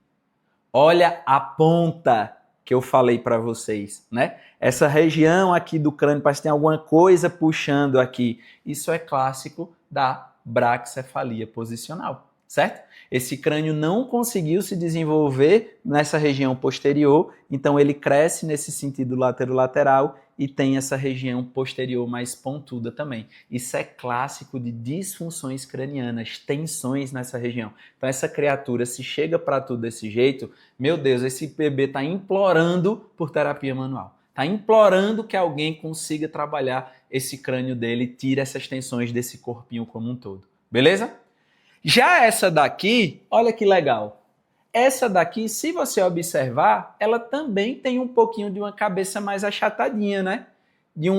Olha a ponta que eu falei para vocês, né? Essa região aqui do crânio parece que tem alguma coisa puxando aqui. Isso é clássico da braquicefalia posicional, certo? Esse crânio não conseguiu se desenvolver nessa região posterior, então ele cresce nesse sentido lateral e tem essa região posterior mais pontuda também. Isso é clássico de disfunções cranianas, tensões nessa região. Então essa criatura, se chega para tudo desse jeito, meu Deus, esse bebê está implorando por terapia manual. Está implorando que alguém consiga trabalhar esse crânio dele e tire essas tensões desse corpinho como um todo. Beleza? Já essa daqui, olha que legal. Essa daqui, se você observar, ela também tem um pouquinho de uma cabeça mais achatadinha, né? De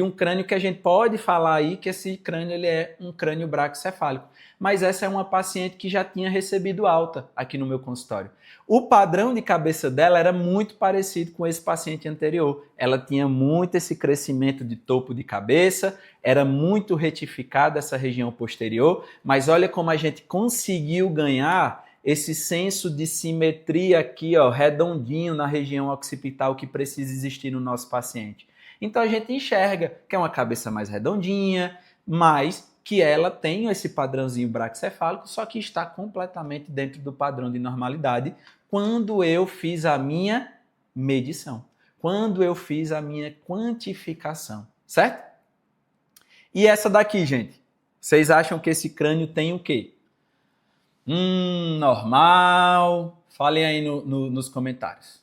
um crânio que a gente pode falar aí que esse crânio ele é um crânio braquicefálico. Mas essa é uma paciente que já tinha recebido alta aqui no meu consultório. O padrão de cabeça dela era muito parecido com esse paciente anterior. Ela tinha muito esse crescimento de topo de cabeça, era muito retificada essa região posterior, mas olha como a gente conseguiu ganhar esse senso de simetria aqui, ó, redondinho na região occipital que precisa existir no nosso paciente. Então a gente enxerga que é uma cabeça mais redondinha, mas que ela tem esse padrãozinho braquicefálico, só que está completamente dentro do padrão de normalidade quando eu fiz a minha medição, quando eu fiz a minha quantificação, certo? E essa daqui, gente, vocês acham que esse crânio tem o quê? Normal. Falem aí nos comentários.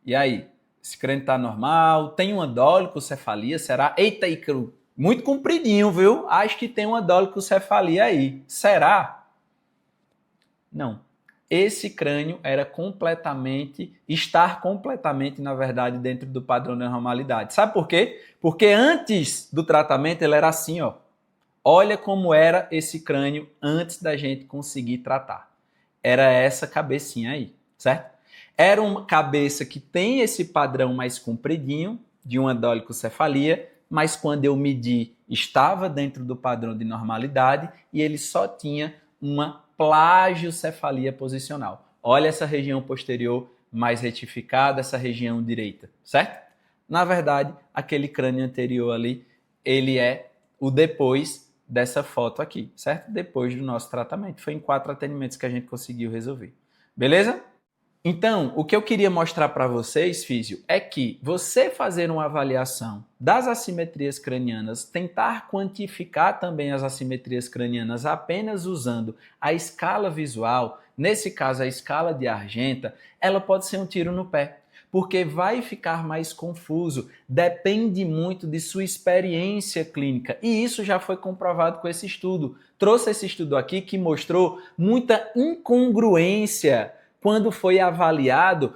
E aí? Esse crânio tá normal? Tem uma dolicocefalia? Será? Eita, Ícaro, muito compridinho, viu? Acho que tem uma dolicocefalia aí. Será? Não. Esse crânio era estar completamente, na verdade, dentro do padrão da normalidade. Sabe por quê? Porque antes do tratamento ele era assim, ó. Olha como era esse crânio antes da gente conseguir tratar. Era essa cabecinha aí, certo? Era uma cabeça que tem esse padrão mais compridinho, de uma dolicocefalia, mas quando eu medi, estava dentro do padrão de normalidade e ele só tinha uma plagiocefalia posicional. Olha essa região posterior mais retificada, essa região direita, certo? Na verdade, aquele crânio anterior ali, ele é o depois dessa foto aqui, certo? Depois do nosso tratamento. Foi em 4 atendimentos que a gente conseguiu resolver. Beleza? Então, o que eu queria mostrar para vocês, físio, é que você fazer uma avaliação das assimetrias cranianas, tentar quantificar também as assimetrias cranianas apenas usando a escala visual, nesse caso a escala de Argenta, ela pode ser um tiro no pé, porque vai ficar mais confuso, depende muito de sua experiência clínica. E isso já foi comprovado com esse estudo. Trouxe esse estudo aqui que mostrou muita incongruência quando foi avaliado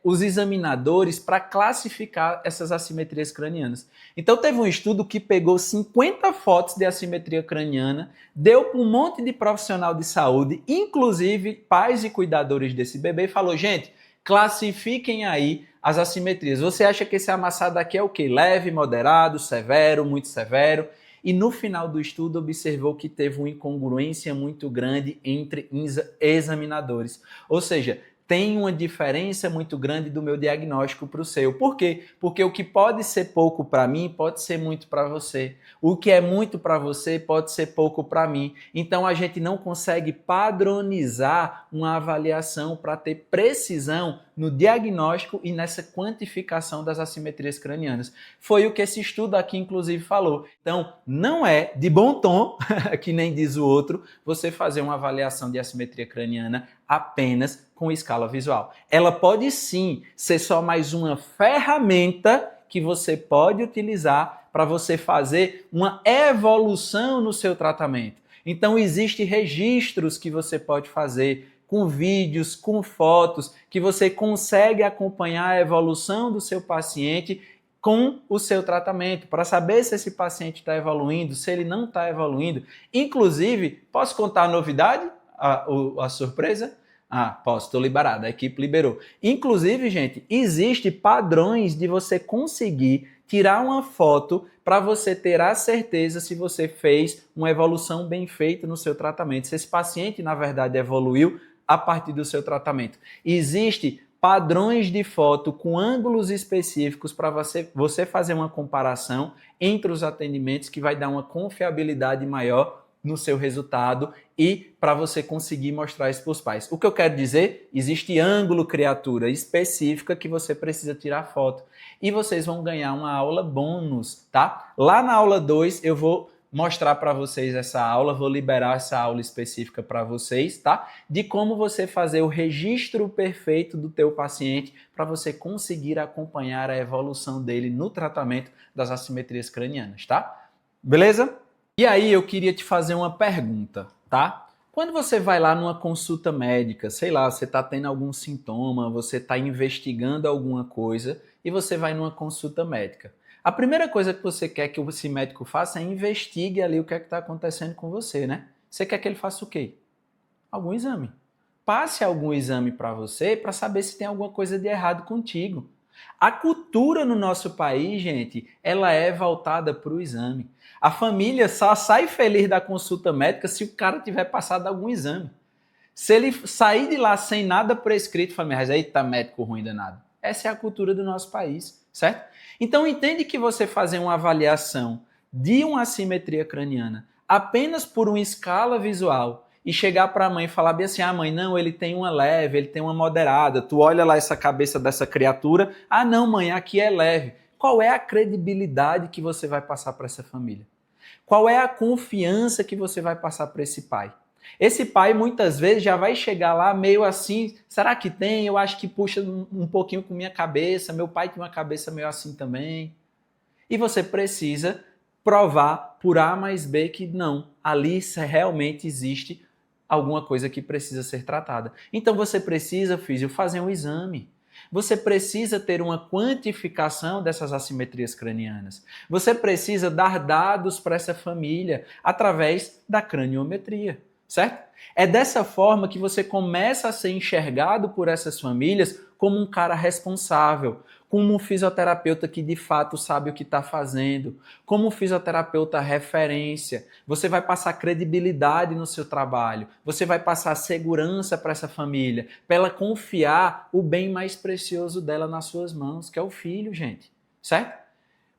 os examinadores para classificar essas assimetrias cranianas. Então teve um estudo que pegou 50 fotos de assimetria craniana, deu para um monte de profissional de saúde, inclusive pais e cuidadores desse bebê, e falou, gente, classifiquem aí as assimetrias. Você acha que esse amassado aqui é o quê? Leve, moderado, severo, muito severo? E no final do estudo observou que teve uma incongruência muito grande entre examinadores. Ou seja, tem uma diferença muito grande do meu diagnóstico para o seu. Por quê? Porque o que pode ser pouco para mim pode ser muito para você. O que é muito para você pode ser pouco para mim. Então a gente não consegue padronizar uma avaliação para ter precisão no diagnóstico e nessa quantificação das assimetrias cranianas. Foi o que esse estudo aqui, inclusive, falou. Então, não é de bom tom, que nem diz o outro, você fazer uma avaliação de assimetria craniana apenas com escala visual. Ela pode sim ser só mais uma ferramenta que você pode utilizar para você fazer uma evolução no seu tratamento. Então, existem registros que você pode fazer com vídeos, com fotos, que você consegue acompanhar a evolução do seu paciente com o seu tratamento, para saber se esse paciente está evoluindo, se ele não está evoluindo. Inclusive, posso contar a novidade, a surpresa? Posso, estou liberado, a equipe liberou. Inclusive, gente, existe padrões de você conseguir tirar uma foto para você ter a certeza se você fez uma evolução bem feita no seu tratamento, se esse paciente, na verdade, evoluiu a partir do seu tratamento. Existem padrões de foto com ângulos específicos para você fazer uma comparação entre os atendimentos que vai dar uma confiabilidade maior no seu resultado e para você conseguir mostrar isso para os pais. O que eu quero dizer? Existe ângulo criatura específica que você precisa tirar foto. E vocês vão ganhar uma aula bônus, tá? Lá na aula 2 eu vou mostrar para vocês essa aula, vou liberar essa aula específica para vocês, tá? De como você fazer o registro perfeito do teu paciente para você conseguir acompanhar a evolução dele no tratamento das assimetrias cranianas, tá? Beleza? E aí eu queria te fazer uma pergunta, tá? Quando você vai lá numa consulta médica, sei lá, você está tendo algum sintoma, você está investigando alguma coisa e você vai numa consulta médica. A primeira coisa que você quer que esse médico faça é investigue ali o que é que está acontecendo com você, né? Você quer que ele faça o quê? Algum exame. Passe algum exame para você para saber se tem alguma coisa de errado contigo. A cultura no nosso país, gente, ela é voltada para o exame. A família só sai feliz da consulta médica se o cara tiver passado algum exame. Se ele sair de lá sem nada prescrito, fala, mas aí tá médico ruim danado. Essa é a cultura do nosso país, certo? Então entende que você fazer uma avaliação de uma assimetria craniana apenas por uma escala visual e chegar para a mãe e falar bem assim, mãe, não, ele tem uma leve, ele tem uma moderada, tu olha lá essa cabeça dessa criatura, não mãe, aqui é leve. Qual é a credibilidade que você vai passar para essa família? Qual é a confiança que você vai passar para esse pai? Esse pai muitas vezes já vai chegar lá meio assim, será que tem? Eu acho que puxa um pouquinho com minha cabeça, meu pai tem uma cabeça meio assim também. E você precisa provar por A mais B que não, ali realmente existe alguma coisa que precisa ser tratada. Então você precisa, físio, fazer um exame. Você precisa ter uma quantificação dessas assimetrias cranianas. Você precisa dar dados para essa família através da craniometria. Certo? É dessa forma que você começa a ser enxergado por essas famílias como um cara responsável, como um fisioterapeuta que de fato sabe o que está fazendo, como um fisioterapeuta referência. Você vai passar credibilidade no seu trabalho, você vai passar segurança para essa família, para ela confiar o bem mais precioso dela nas suas mãos, que é o filho, gente. Certo?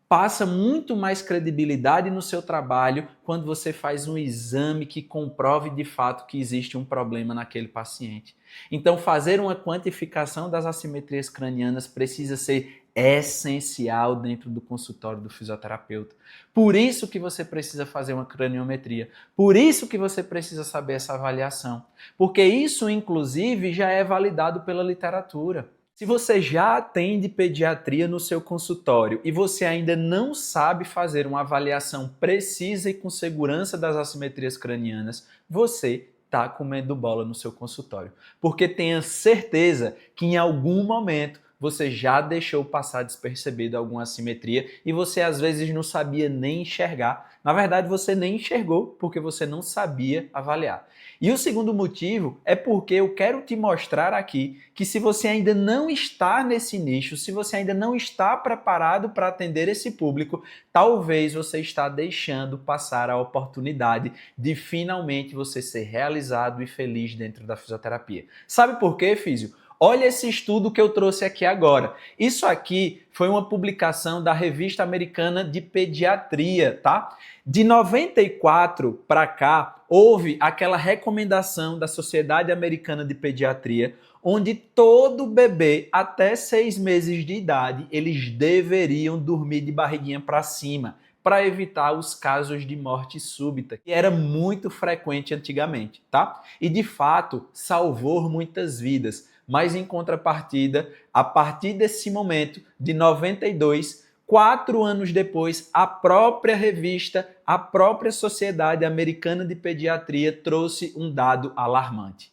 Passa muito mais credibilidade no seu trabalho quando você faz um exame que comprove de fato que existe um problema naquele paciente. Então, fazer uma quantificação das assimetrias cranianas precisa ser essencial dentro do consultório do fisioterapeuta. Por isso que você precisa fazer uma craniometria. Por isso que você precisa saber essa avaliação. Porque isso, inclusive, já é validado pela literatura. Se você já atende pediatria no seu consultório e você ainda não sabe fazer uma avaliação precisa e com segurança das assimetrias cranianas, você está comendo bola no seu consultório. Porque tenha certeza que em algum momento você já deixou passar despercebido alguma assimetria e você às vezes não sabia nem enxergar. Na verdade, você nem enxergou porque você não sabia avaliar. E o segundo motivo é porque eu quero te mostrar aqui que se você ainda não está nesse nicho, se você ainda não está preparado para atender esse público, talvez você está deixando passar a oportunidade de finalmente você ser realizado e feliz dentro da fisioterapia. Sabe por quê, físio? Olha esse estudo que eu trouxe aqui agora. Isso aqui foi uma publicação da Revista Americana de Pediatria, tá? De 94 para cá, houve aquela recomendação da Sociedade Americana de Pediatria, onde todo bebê até 6 meses de idade, eles deveriam dormir de barriguinha para cima, para evitar os casos de morte súbita, que era muito frequente antigamente, tá? E de fato, salvou muitas vidas. Mas em contrapartida, a partir desse momento, de 92, 4 anos depois, a própria revista, a própria Sociedade Americana de Pediatria trouxe um dado alarmante.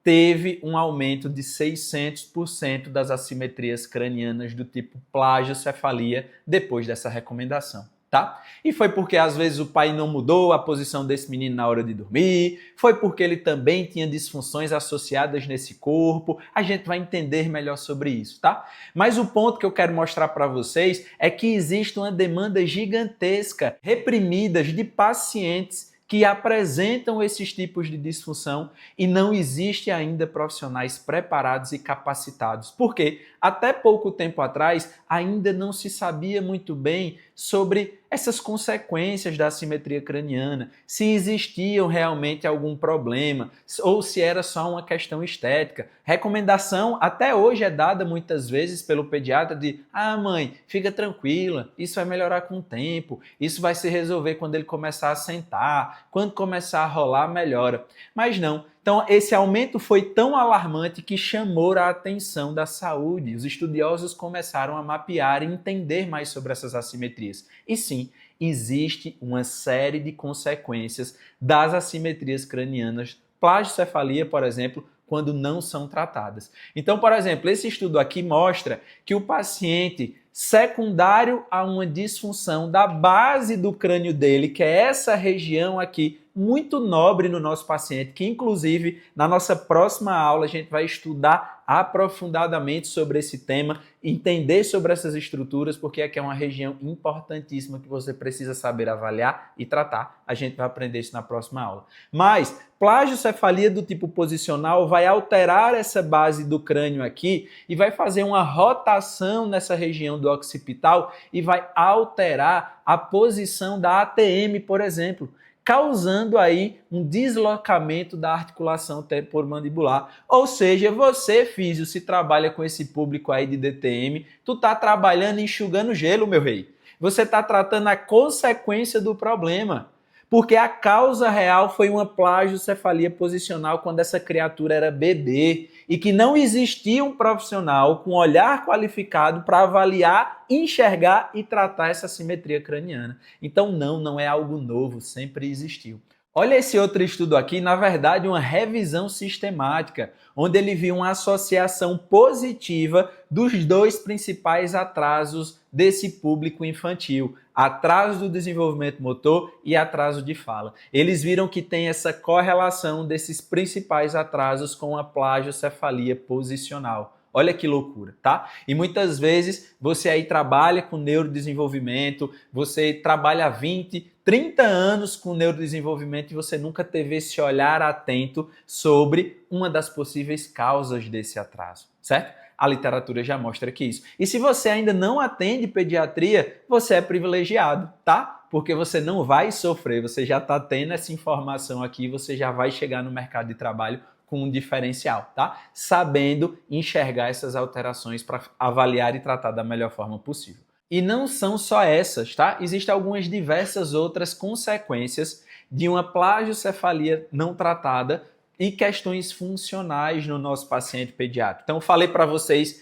Teve um aumento de 600% das assimetrias cranianas do tipo plagiocefalia depois dessa recomendação. Tá? E foi porque às vezes o pai não mudou a posição desse menino na hora de dormir, foi porque ele também tinha disfunções associadas nesse corpo. A gente vai entender melhor sobre isso, tá? Mas o ponto que eu quero mostrar para vocês é que existe uma demanda gigantesca, reprimida de pacientes que apresentam esses tipos de disfunção e não existe ainda profissionais preparados e capacitados. Por quê? Até pouco tempo atrás, ainda não se sabia muito bem sobre essas consequências da assimetria craniana, se existiam realmente algum problema ou se era só uma questão estética. Recomendação até hoje é dada muitas vezes pelo pediatra de mãe, fica tranquila, isso vai melhorar com o tempo, isso vai se resolver quando ele começar a sentar, quando começar a rolar, melhora. Mas não. Então, esse aumento foi tão alarmante que chamou a atenção da saúde. Os estudiosos começaram a mapear e entender mais sobre essas assimetrias. E sim, existe uma série de consequências das assimetrias cranianas, plagiocefalia, por exemplo, quando não são tratadas. Então, por exemplo, esse estudo aqui mostra que o paciente secundário a uma disfunção da base do crânio dele, que é essa região aqui, muito nobre no nosso paciente, que inclusive na nossa próxima aula a gente vai estudar aprofundadamente sobre esse tema, entender sobre essas estruturas, porque aqui é uma região importantíssima que você precisa saber avaliar e tratar. A gente vai aprender isso na próxima aula. Mas plagiocefalia do tipo posicional vai alterar essa base do crânio aqui e vai fazer uma rotação nessa região do occipital e vai alterar a posição da ATM, por exemplo, causando aí um deslocamento da articulação temporomandibular. Ou seja, você, físio, se trabalha com esse público aí de DTM, tu tá trabalhando enxugando gelo, meu rei. Você tá tratando a consequência do problema. Porque a causa real foi uma plagiocefalia posicional quando essa criatura era bebê e que não existia um profissional com olhar qualificado para avaliar, enxergar e tratar essa assimetria craniana. Então não é algo novo, sempre existiu. Olha esse outro estudo aqui, na verdade uma revisão sistemática, onde ele viu uma associação positiva dos dois principais atrasos desse público infantil, atraso do desenvolvimento motor e atraso de fala. Eles viram que tem essa correlação desses principais atrasos com a plagiocefalia posicional. Olha que loucura, tá? E muitas vezes você aí trabalha com neurodesenvolvimento, você trabalha há 20, 30 anos com neurodesenvolvimento e você nunca teve esse olhar atento sobre uma das possíveis causas desse atraso, certo? A literatura já mostra que isso. E se você ainda não atende pediatria, você é privilegiado, tá? Porque você não vai sofrer, você já está tendo essa informação aqui, você já vai chegar no mercado de trabalho com um diferencial, tá? Sabendo enxergar essas alterações para avaliar e tratar da melhor forma possível. E não são só essas, tá? Existem algumas diversas outras consequências de uma plagiocefalia não tratada e questões funcionais no nosso paciente pediátrico. Então, eu falei para vocês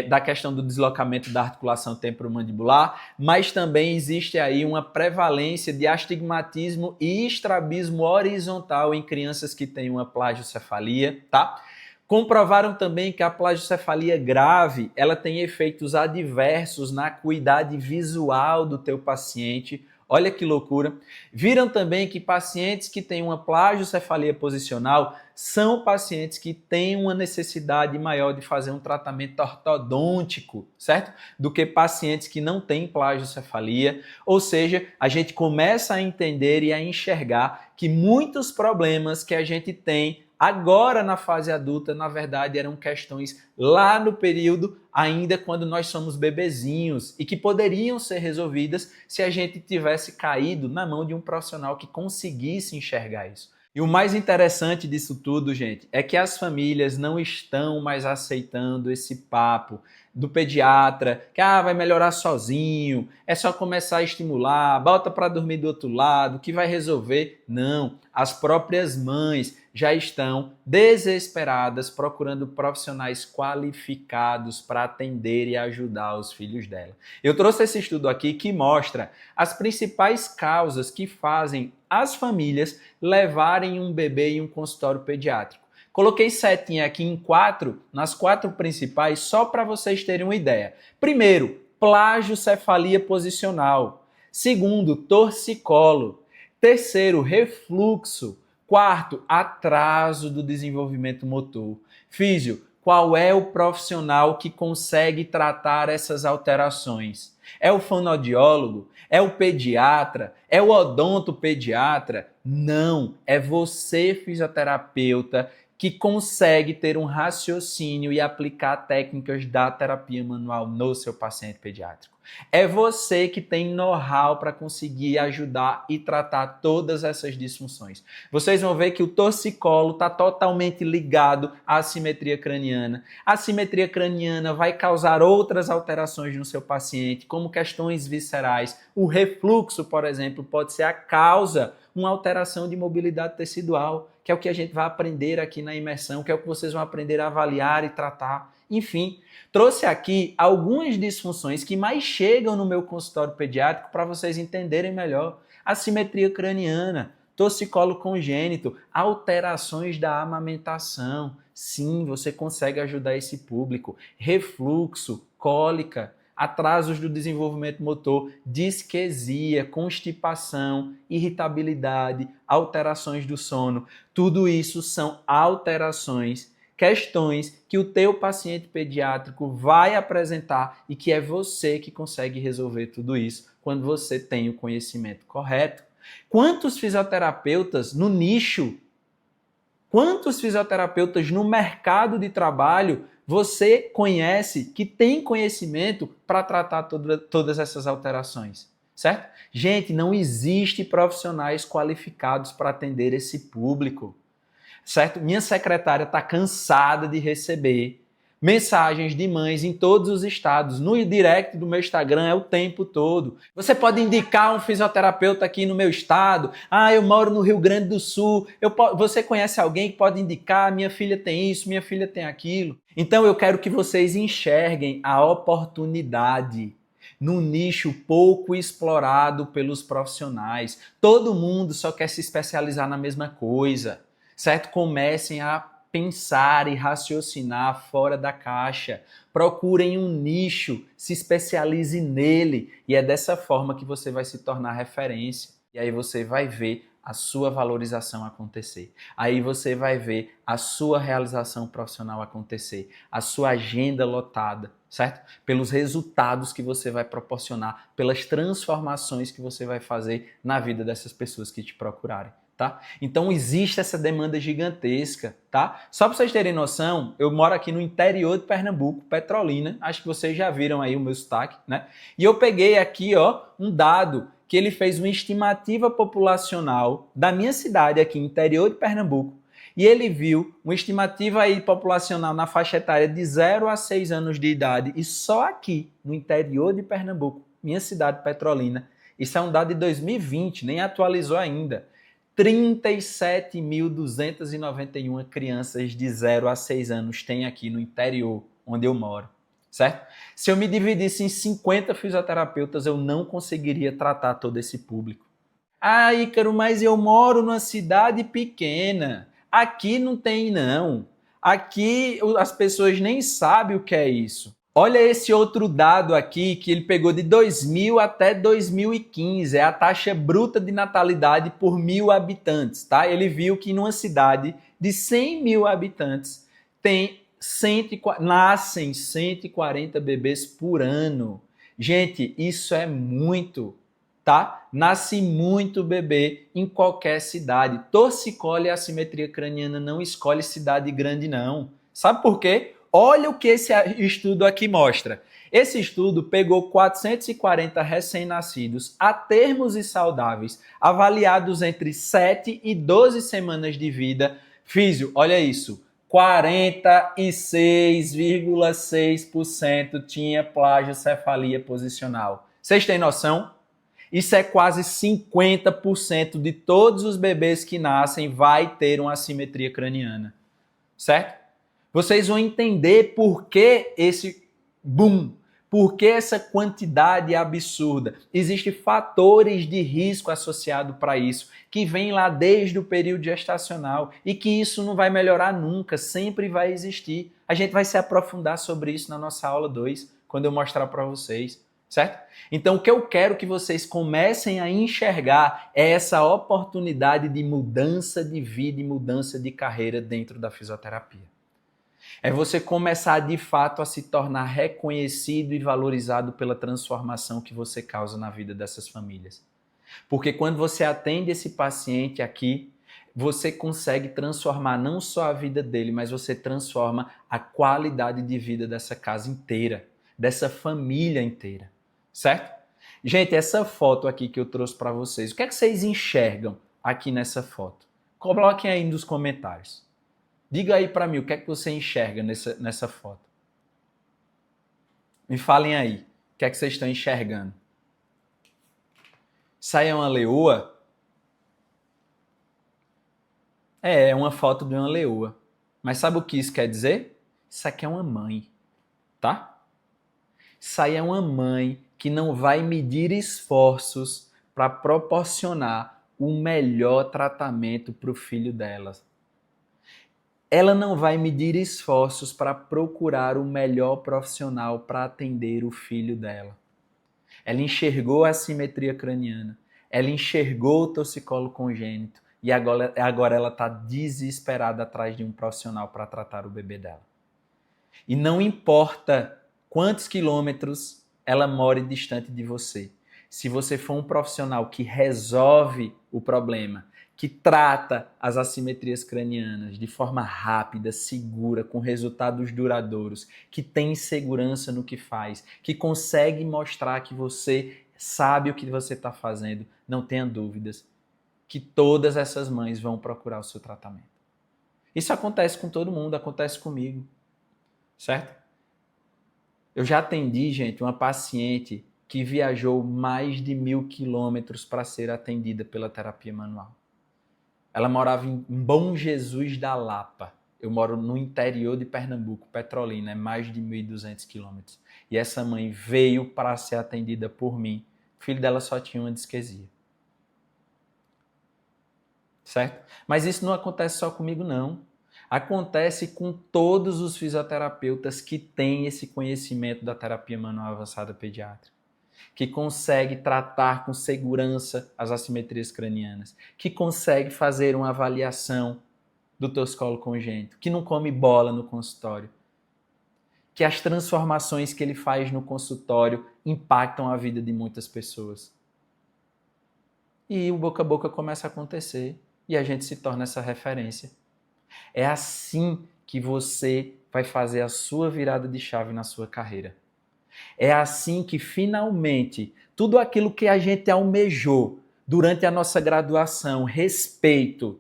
da questão do deslocamento da articulação temporomandibular, mas também existe aí uma prevalência de astigmatismo e estrabismo horizontal em crianças que têm uma plagiocefalia, tá? Comprovaram também que a plagiocefalia grave, ela tem efeitos adversos na acuidade visual do teu paciente. Olha que loucura. Viram também que pacientes que têm uma plagiocefalia posicional são pacientes que têm uma necessidade maior de fazer um tratamento ortodôntico, certo? Do que pacientes que não têm plagiocefalia. Ou seja, a gente começa a entender e a enxergar que muitos problemas que a gente tem agora na fase adulta, na verdade, eram questões lá no período ainda quando nós somos bebezinhos e que poderiam ser resolvidas se a gente tivesse caído na mão de um profissional que conseguisse enxergar isso. E o mais interessante disso tudo, gente, é que as famílias não estão mais aceitando esse papo do pediatra, que vai melhorar sozinho, é só começar a estimular, bota para dormir do outro lado, que vai resolver. Não, as próprias mães já estão desesperadas procurando profissionais qualificados para atender e ajudar os filhos dela. Eu trouxe esse estudo aqui que mostra as principais causas que fazem as famílias levarem um bebê em um consultório pediátrico. Coloquei setinha aqui nas 4 principais, só para vocês terem uma ideia. Primeiro, plagiocefalia posicional. Segundo, torcicolo. Terceiro, refluxo. Quarto, atraso do desenvolvimento motor. Físio, qual é o profissional que consegue tratar essas alterações? É o fonoaudiólogo? É o pediatra? É o odontopediatra? Não, é você, fisioterapeuta, que consegue ter um raciocínio e aplicar técnicas da terapia manual no seu paciente pediátrico. É você que tem know-how para conseguir ajudar e tratar todas essas disfunções. Vocês vão ver que o torcicolo está totalmente ligado à assimetria craniana. A assimetria craniana vai causar outras alterações no seu paciente, como questões viscerais. O refluxo, por exemplo, pode ser a causa, uma alteração de mobilidade tecidual, que é o que a gente vai aprender aqui na imersão, que é o que vocês vão aprender a avaliar e tratar. Enfim, trouxe aqui algumas disfunções que mais chegam no meu consultório pediátrico para vocês entenderem melhor. Assimetria craniana, torcicolo congênito, alterações da amamentação. Sim, você consegue ajudar esse público. Refluxo, cólica, atrasos do desenvolvimento motor, disquesia, constipação, irritabilidade, alterações do sono. Tudo isso são alterações, questões que o teu paciente pediátrico vai apresentar e que é você que consegue resolver tudo isso quando você tem o conhecimento correto. Quantos fisioterapeutas no nicho, quantos fisioterapeutas no mercado de trabalho você conhece, que tem conhecimento para tratar todas essas alterações, certo? Gente, não existe profissionais qualificados para atender esse público, certo? Minha secretária está cansada de receber mensagens de mães em todos os estados. No direct do meu Instagram é o tempo todo. Você pode indicar um fisioterapeuta aqui no meu estado? Eu moro no Rio Grande do Sul. Você conhece alguém que pode indicar? Minha filha tem isso, minha filha tem aquilo. Então eu quero que vocês enxerguem a oportunidade no nicho pouco explorado pelos profissionais. Todo mundo só quer se especializar na mesma coisa, certo? Comecem a pensar e raciocinar fora da caixa. Procurem um nicho, se especialize nele e é dessa forma que você vai se tornar referência. E aí você vai ver a sua valorização acontecer. Aí você vai ver a sua realização profissional acontecer, a sua agenda lotada, certo? Pelos resultados que você vai proporcionar, pelas transformações que você vai fazer na vida dessas pessoas que te procurarem. Tá? Então existe essa demanda gigantesca, tá? Só para vocês terem noção, eu moro aqui no interior de Pernambuco, Petrolina, acho que vocês já viram aí o meu sotaque, né? E eu peguei aqui, um dado que ele fez uma estimativa populacional da minha cidade aqui, interior de Pernambuco, e ele viu uma estimativa aí populacional na faixa etária de 0 a 6 anos de idade, e só aqui, no interior de Pernambuco, minha cidade Petrolina, isso é um dado de 2020, nem atualizou ainda, 37.291 crianças de 0 a 6 anos tem aqui no interior, onde eu moro, certo? Se eu me dividisse em 50 fisioterapeutas, eu não conseguiria tratar todo esse público. Ícaro, mas eu moro numa cidade pequena. Aqui não tem, não. Aqui as pessoas nem sabem o que é isso. Olha esse outro dado aqui que ele pegou de 2000 até 2015, é a taxa bruta de natalidade por 1.000 habitantes, tá? Ele viu que numa cidade de 100 mil habitantes nascem 140 bebês por ano. Gente, isso é muito, tá? Nasce muito bebê em qualquer cidade. Torcicolo e assimetria craniana não escolhe cidade grande, não. Sabe por quê? Olha o que esse estudo aqui mostra. Esse estudo pegou 440 recém-nascidos a termos e saudáveis, avaliados entre 7 e 12 semanas de vida. Físio, olha isso, 46,6% tinha plagiocefalia posicional. Vocês têm noção? Isso é quase 50% de todos os bebês que nascem vai ter uma assimetria craniana, certo? Vocês vão entender por que esse boom, por que essa quantidade absurda. Existem fatores de risco associados para isso, que vem lá desde o período gestacional e que isso não vai melhorar nunca, sempre vai existir. A gente vai se aprofundar sobre isso na nossa aula 2, quando eu mostrar para vocês, certo? Então, o que eu quero que vocês comecem a enxergar é essa oportunidade de mudança de vida e mudança de carreira dentro da fisioterapia. É você começar de fato a se tornar reconhecido e valorizado pela transformação que você causa na vida dessas famílias. Porque quando você atende esse paciente aqui, você consegue transformar não só a vida dele, mas você transforma a qualidade de vida dessa casa inteira, dessa família inteira, certo? Gente, essa foto aqui que eu trouxe para vocês, o que é que vocês enxergam aqui nessa foto? Coloquem aí nos comentários. Diga aí para mim o que é que você enxerga nessa foto. Me falem aí, o que é que vocês estão enxergando? Isso aí é uma leoa? É uma foto de uma leoa. Mas sabe o que isso quer dizer? Isso aqui é uma mãe, tá? Isso aí é uma mãe que não vai medir esforços para proporcionar o melhor tratamento para o filho delas. Ela não vai medir esforços para procurar o melhor profissional para atender o filho dela. Ela enxergou a assimetria craniana, ela enxergou o torcicolo congênito e agora ela está desesperada atrás de um profissional para tratar o bebê dela. E não importa quantos quilômetros ela more distante de você, se você for um profissional que resolve o problema, que trata as assimetrias cranianas de forma rápida, segura, com resultados duradouros, que tem segurança no que faz, que consegue mostrar que você sabe o que você está fazendo, não tenha dúvidas que todas essas mães vão procurar o seu tratamento. Isso acontece com todo mundo, acontece comigo, certo? Eu já atendi, gente, uma paciente que viajou mais de 1.000 quilômetros para ser atendida pela terapia manual. Ela morava em Bom Jesus da Lapa. Eu moro no interior de Pernambuco, Petrolina, é mais de 1.200 quilômetros. E essa mãe veio para ser atendida por mim. O filho dela só tinha uma disquesia. Certo? Mas isso não acontece só comigo, não. Acontece com todos os fisioterapeutas que têm esse conhecimento da terapia manual avançada pediátrica, que consegue tratar com segurança as assimetrias cranianas, que consegue fazer uma avaliação do torcicolo congênito, que não come bola no consultório, que as transformações que ele faz no consultório impactam a vida de muitas pessoas. E o boca a boca começa a acontecer e a gente se torna essa referência. É assim que você vai fazer a sua virada de chave na sua carreira. É assim que, finalmente, tudo aquilo que a gente almejou durante a nossa graduação, respeito,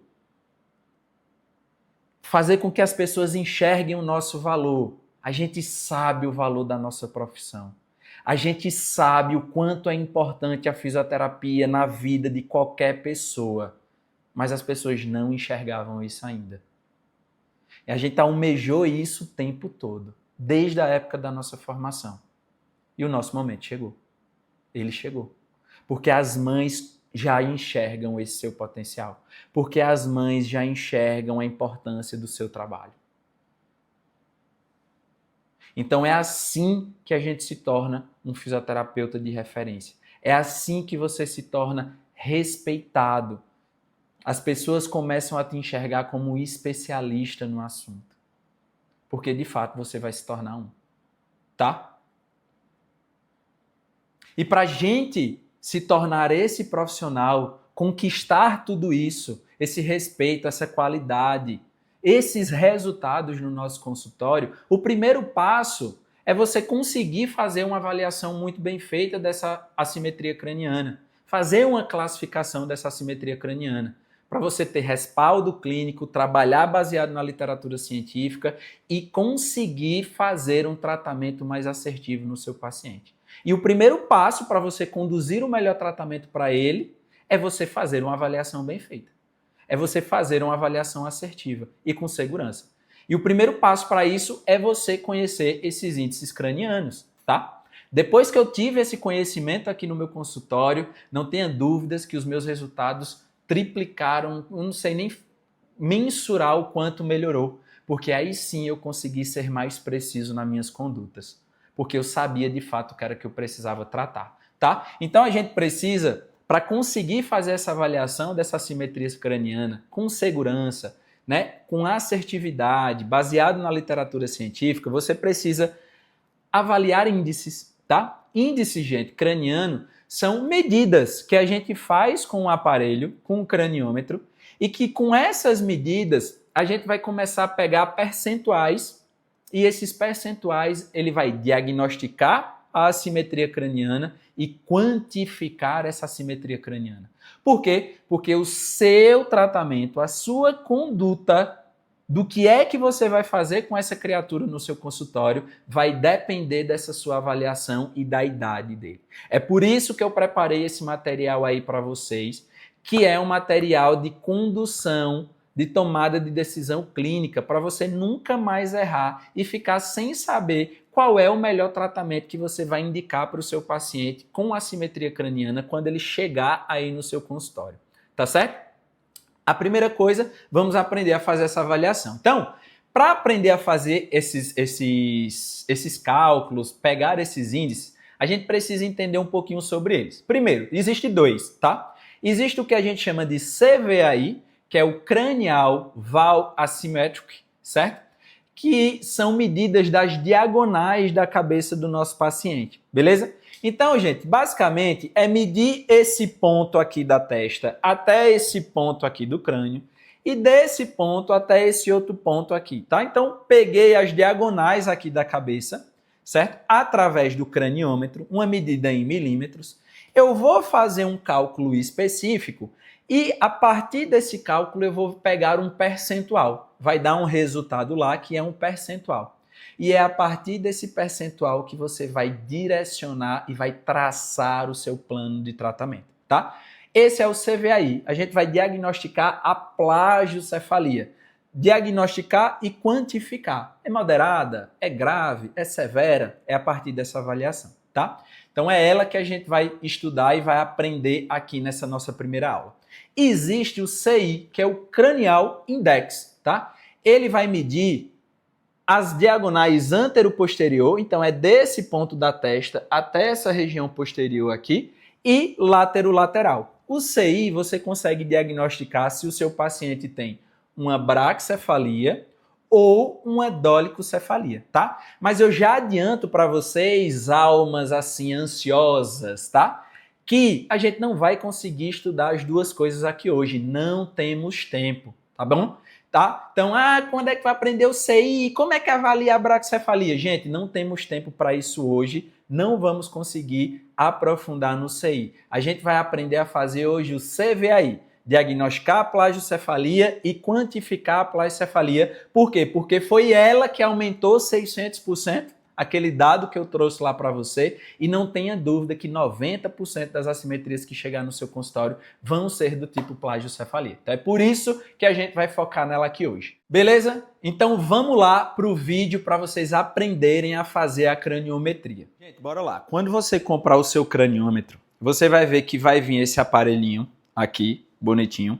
fazer com que as pessoas enxerguem o nosso valor. A gente sabe o valor da nossa profissão. A gente sabe o quanto é importante a fisioterapia na vida de qualquer pessoa. Mas as pessoas não enxergavam isso ainda. E a gente almejou isso o tempo todo, desde a época da nossa formação. E o nosso momento chegou. Ele chegou. Porque as mães já enxergam esse seu potencial. Porque as mães já enxergam a importância do seu trabalho. Então é assim que a gente se torna um fisioterapeuta de referência. É assim que você se torna respeitado. As pessoas começam a te enxergar como um especialista no assunto. Porque de fato você vai se tornar um. Tá? E para a gente se tornar esse profissional, conquistar tudo isso, esse respeito, essa qualidade, esses resultados no nosso consultório, o primeiro passo é você conseguir fazer uma avaliação muito bem feita dessa assimetria craniana, fazer uma classificação dessa assimetria craniana, para você ter respaldo clínico, trabalhar baseado na literatura científica e conseguir fazer um tratamento mais assertivo no seu paciente. E o primeiro passo para você conduzir o melhor tratamento para ele é você fazer uma avaliação bem feita. É você fazer uma avaliação assertiva e com segurança. E o primeiro passo para isso é você conhecer esses índices cranianos, tá? Depois que eu tive esse conhecimento aqui no meu consultório, não tenha dúvidas que os meus resultados triplicaram, eu não sei nem mensurar o quanto melhorou, porque aí sim eu consegui ser mais preciso nas minhas condutas, porque eu sabia de fato o que era que eu precisava tratar, tá? Então a gente precisa, para conseguir fazer essa avaliação dessa assimetria craniana com segurança, né, com assertividade, baseado na literatura científica, você precisa avaliar índices, tá? Índice, gente, craniano, são medidas que a gente faz com o aparelho, com o craniômetro, e que com essas medidas a gente vai começar a pegar percentuais, e esses percentuais ele vai diagnosticar a assimetria craniana e quantificar essa assimetria craniana. Por quê? Porque o seu tratamento, a sua conduta do que é que você vai fazer com essa criatura no seu consultório vai depender dessa sua avaliação e da idade dele. É por isso que eu preparei esse material aí para vocês, que é um material de condução, de tomada de decisão clínica, para você nunca mais errar e ficar sem saber qual é o melhor tratamento que você vai indicar para o seu paciente com assimetria craniana quando ele chegar aí no seu consultório. Tá certo? A primeira coisa, vamos aprender a fazer essa avaliação. Então, para aprender a fazer esses cálculos, pegar esses índices, a gente precisa entender um pouquinho sobre eles. Primeiro, existe dois, tá? Existe o que a gente chama de CVAI, que é o Cranial Wall Asymmetric, certo? Que são medidas das diagonais da cabeça do nosso paciente, beleza? Então, gente, basicamente é medir esse ponto aqui da testa até esse ponto aqui do crânio e desse ponto até esse outro ponto aqui, tá? Então, peguei as diagonais aqui da cabeça, certo? Através do craniômetro, uma medida em milímetros. Eu vou fazer um cálculo específico e a partir desse cálculo eu vou pegar um percentual. Vai dar um resultado lá que é um percentual. E é a partir desse percentual que você vai direcionar e vai traçar o seu plano de tratamento, tá? Esse é o CVAI. A gente vai diagnosticar a plagiocefalia. Diagnosticar e quantificar. É moderada? É grave? É severa? É a partir dessa avaliação, tá? Então é ela que a gente vai estudar e vai aprender aqui nessa nossa primeira aula. Existe o CI, que é o Cranial Index, tá? Ele vai medir as diagonais antero-posterior, então é desse ponto da testa até essa região posterior aqui, e látero-lateral. O CI você consegue diagnosticar se o seu paciente tem uma braquicefalia ou uma dolicocefalia, tá? Mas eu já adianto para vocês, almas assim ansiosas, tá? Que a gente não vai conseguir estudar as duas coisas aqui hoje, não temos tempo, tá bom? Tá? Então, quando é que vai aprender o CI? Como é que avalia a braquicefalia? Gente, não temos tempo para isso hoje, não vamos conseguir aprofundar no CI. A gente vai aprender a fazer hoje o CVAI, diagnosticar a plagiocefalia e quantificar a plagiocefalia. Por quê? Porque foi ela que aumentou 600%, aquele dado que eu trouxe lá para você, e não tenha dúvida que 90% das assimetrias que chegar no seu consultório vão ser do tipo plagiocefalia. Então é por isso que a gente vai focar nela aqui hoje. Beleza? Então vamos lá para o vídeo para vocês aprenderem a fazer a craniometria. Gente, bora lá. Quando você comprar o seu craniômetro, você vai ver que vai vir esse aparelhinho aqui, bonitinho,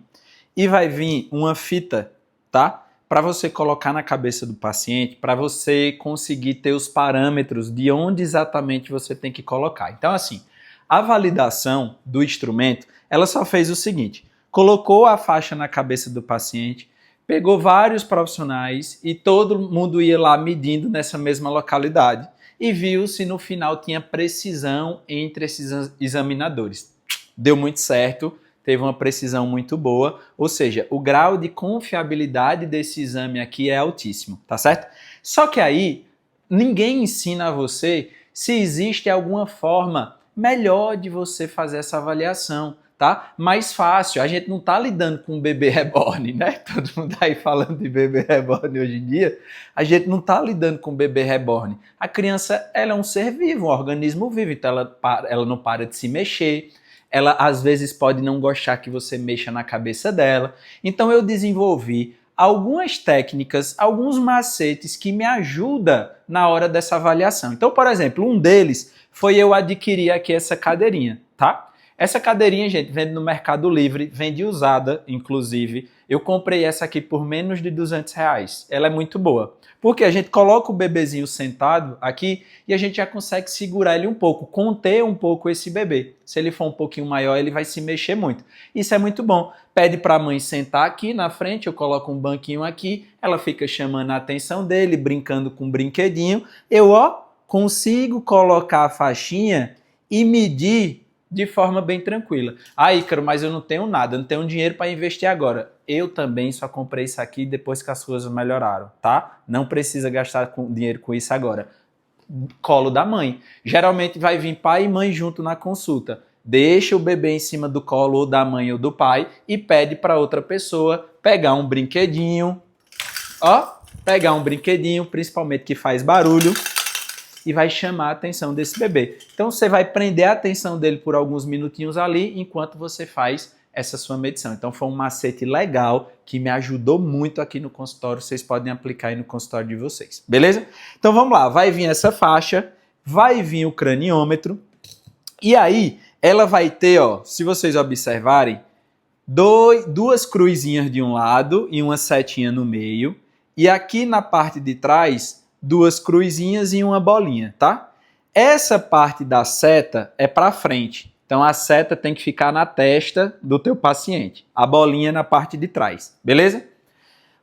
e vai vir uma fita, tá? para você colocar na cabeça do paciente, para você conseguir ter os parâmetros de onde exatamente você tem que colocar. Então, assim, a validação do instrumento, ela só fez o seguinte, colocou a faixa na cabeça do paciente, pegou vários profissionais e todo mundo ia lá medindo nessa mesma localidade e viu se no final tinha precisão entre esses examinadores. Deu muito certo, teve uma precisão muito boa, ou seja, o grau de confiabilidade desse exame aqui é altíssimo, tá certo? Só que aí, ninguém ensina a você se existe alguma forma melhor de você fazer essa avaliação, tá? Mais fácil, a gente não tá lidando com um bebê reborn, né? Todo mundo aí falando de bebê reborn hoje em dia, a gente não tá lidando com um bebê reborn. A criança, ela é um ser vivo, um organismo vivo, então ela não para de se mexer, ela às vezes pode não gostar que você mexa na cabeça dela. Então eu desenvolvi algumas técnicas, alguns macetes que me ajudam na hora dessa avaliação. Então, por exemplo, um deles foi eu adquirir aqui essa cadeirinha, tá? Essa cadeirinha, gente, vende no Mercado Livre, vende usada, inclusive. Eu comprei essa aqui por menos de R$200. Ela é muito boa. Porque a gente coloca o bebezinho sentado aqui e a gente já consegue segurar ele um pouco, conter um pouco esse bebê. Se ele for um pouquinho maior, ele vai se mexer muito. Isso é muito bom. Pede para a mãe sentar aqui na frente, eu coloco um banquinho aqui, ela fica chamando a atenção dele, brincando com um brinquedinho. Eu, consigo colocar a faixinha e medir de forma bem tranquila. Ah, Ícaro, mas eu não tenho nada, não tenho dinheiro para investir agora. Eu também só comprei isso aqui depois que as coisas melhoraram, tá? Não precisa gastar dinheiro com isso agora. Colo da mãe. Geralmente vai vir pai e mãe junto na consulta. Deixa o bebê em cima do colo ou da mãe ou do pai e pede para outra pessoa pegar um brinquedinho. Pegar um brinquedinho, principalmente que faz barulho, e vai chamar a atenção desse bebê. Então você vai prender a atenção dele por alguns minutinhos ali, enquanto você faz essa sua medição. Então foi um macete legal, que me ajudou muito aqui no consultório, vocês podem aplicar aí no consultório de vocês, beleza? Então vamos lá, vai vir essa faixa, vai vir o craniômetro, e aí ela vai ter, se vocês observarem, duas cruzinhas de um lado e uma setinha no meio, e aqui na parte de trás, duas cruzinhas e uma bolinha, tá? Essa parte da seta é para frente. Então a seta tem que ficar na testa do teu paciente. A bolinha na parte de trás, beleza?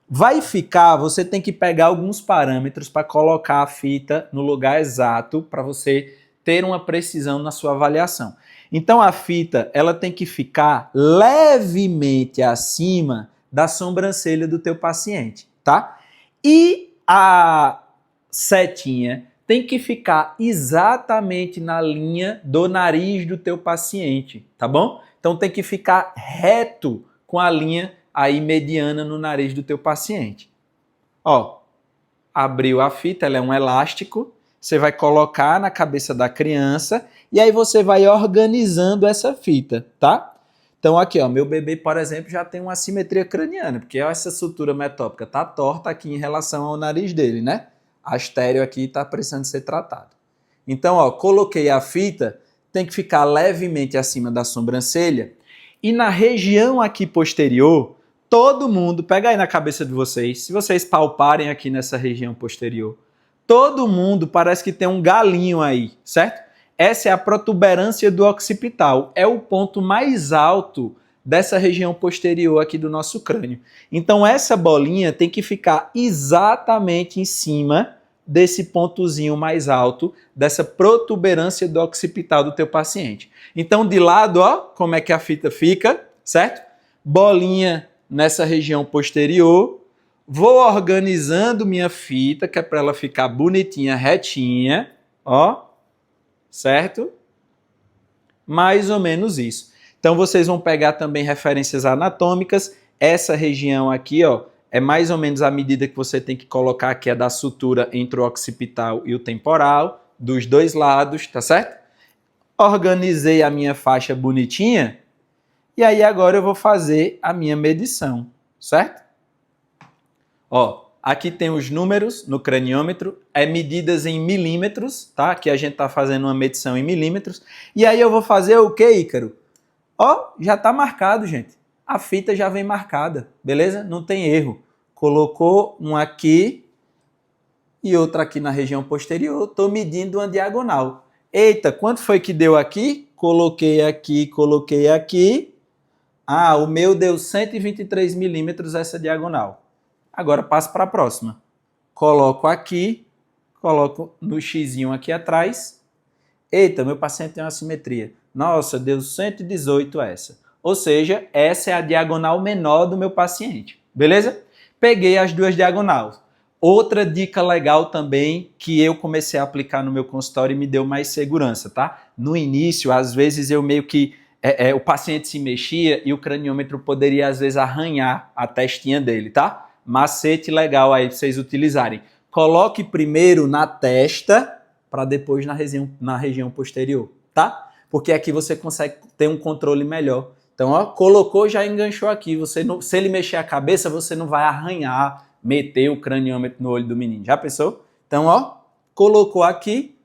Você tem que pegar alguns parâmetros para colocar a fita no lugar exato para você ter uma precisão na sua avaliação. Então a fita, ela tem que ficar levemente acima da sobrancelha do teu paciente, tá? E a setinha tem que ficar exatamente na linha do nariz do teu paciente, tá bom? Então tem que ficar reto com a linha aí mediana no nariz do teu paciente. Abriu a fita, ela é um elástico, você vai colocar na cabeça da criança e aí você vai organizando essa fita, tá? Então aqui, meu bebê, por exemplo, já tem uma assimetria craniana, porque essa sutura metópica tá torta aqui em relação ao nariz dele, né? A estéreo aqui está precisando ser tratado. Então, coloquei a fita, tem que ficar levemente acima da sobrancelha e na região aqui posterior, todo mundo, pega aí na cabeça de vocês, se vocês palparem aqui nessa região posterior, todo mundo parece que tem um galinho aí, certo? Essa é a protuberância do occipital, é o ponto mais alto dessa região posterior aqui do nosso crânio. Então essa bolinha tem que ficar exatamente em cima desse pontozinho mais alto, dessa protuberância do occipital do teu paciente. Então de lado, como é que a fita fica, certo? Bolinha nessa região posterior. Vou organizando minha fita, que é para ela ficar bonitinha, retinha, certo? Mais ou menos isso. Então vocês vão pegar também referências anatômicas. Essa região aqui, é mais ou menos a medida que você tem que colocar, que é da sutura entre o occipital e o temporal, dos dois lados, tá certo? Organizei a minha faixa bonitinha e aí agora eu vou fazer a minha medição, certo? Aqui tem os números no craniômetro, medidas em milímetros, tá? Aqui a gente tá fazendo uma medição em milímetros. E aí eu vou fazer o que, Ícaro? Já tá marcado, gente. A fita já vem marcada, beleza? Não tem erro. colocou um aqui e outro aqui na região posterior, estou medindo uma diagonal. Eita, quanto foi que deu aqui? Coloquei aqui, coloquei aqui. Ah, o meu deu 123 milímetros essa diagonal. Agora passo para a próxima. Coloco aqui, coloco no xizinho aqui atrás. Eita, meu paciente tem uma assimetria. Nossa, deu 118 essa. Ou seja, essa é a diagonal menor do meu paciente. Beleza? Peguei as duas diagonais. Outra dica legal também que eu comecei a aplicar no meu consultório e me deu mais segurança, tá? No início, às vezes eu meio que o paciente se mexia e o craniômetro poderia às vezes arranhar a testinha dele, tá? Macete legal aí pra vocês utilizarem. Coloque primeiro na testa para depois na região posterior, tá? Porque aqui você consegue ter um controle melhor. Então, ó, colocou, já enganchou aqui. Você não, se ele mexer a cabeça, você não vai arranhar, meter o craniômetro no olho do menino. Já pensou? Então, ó, colocou aqui,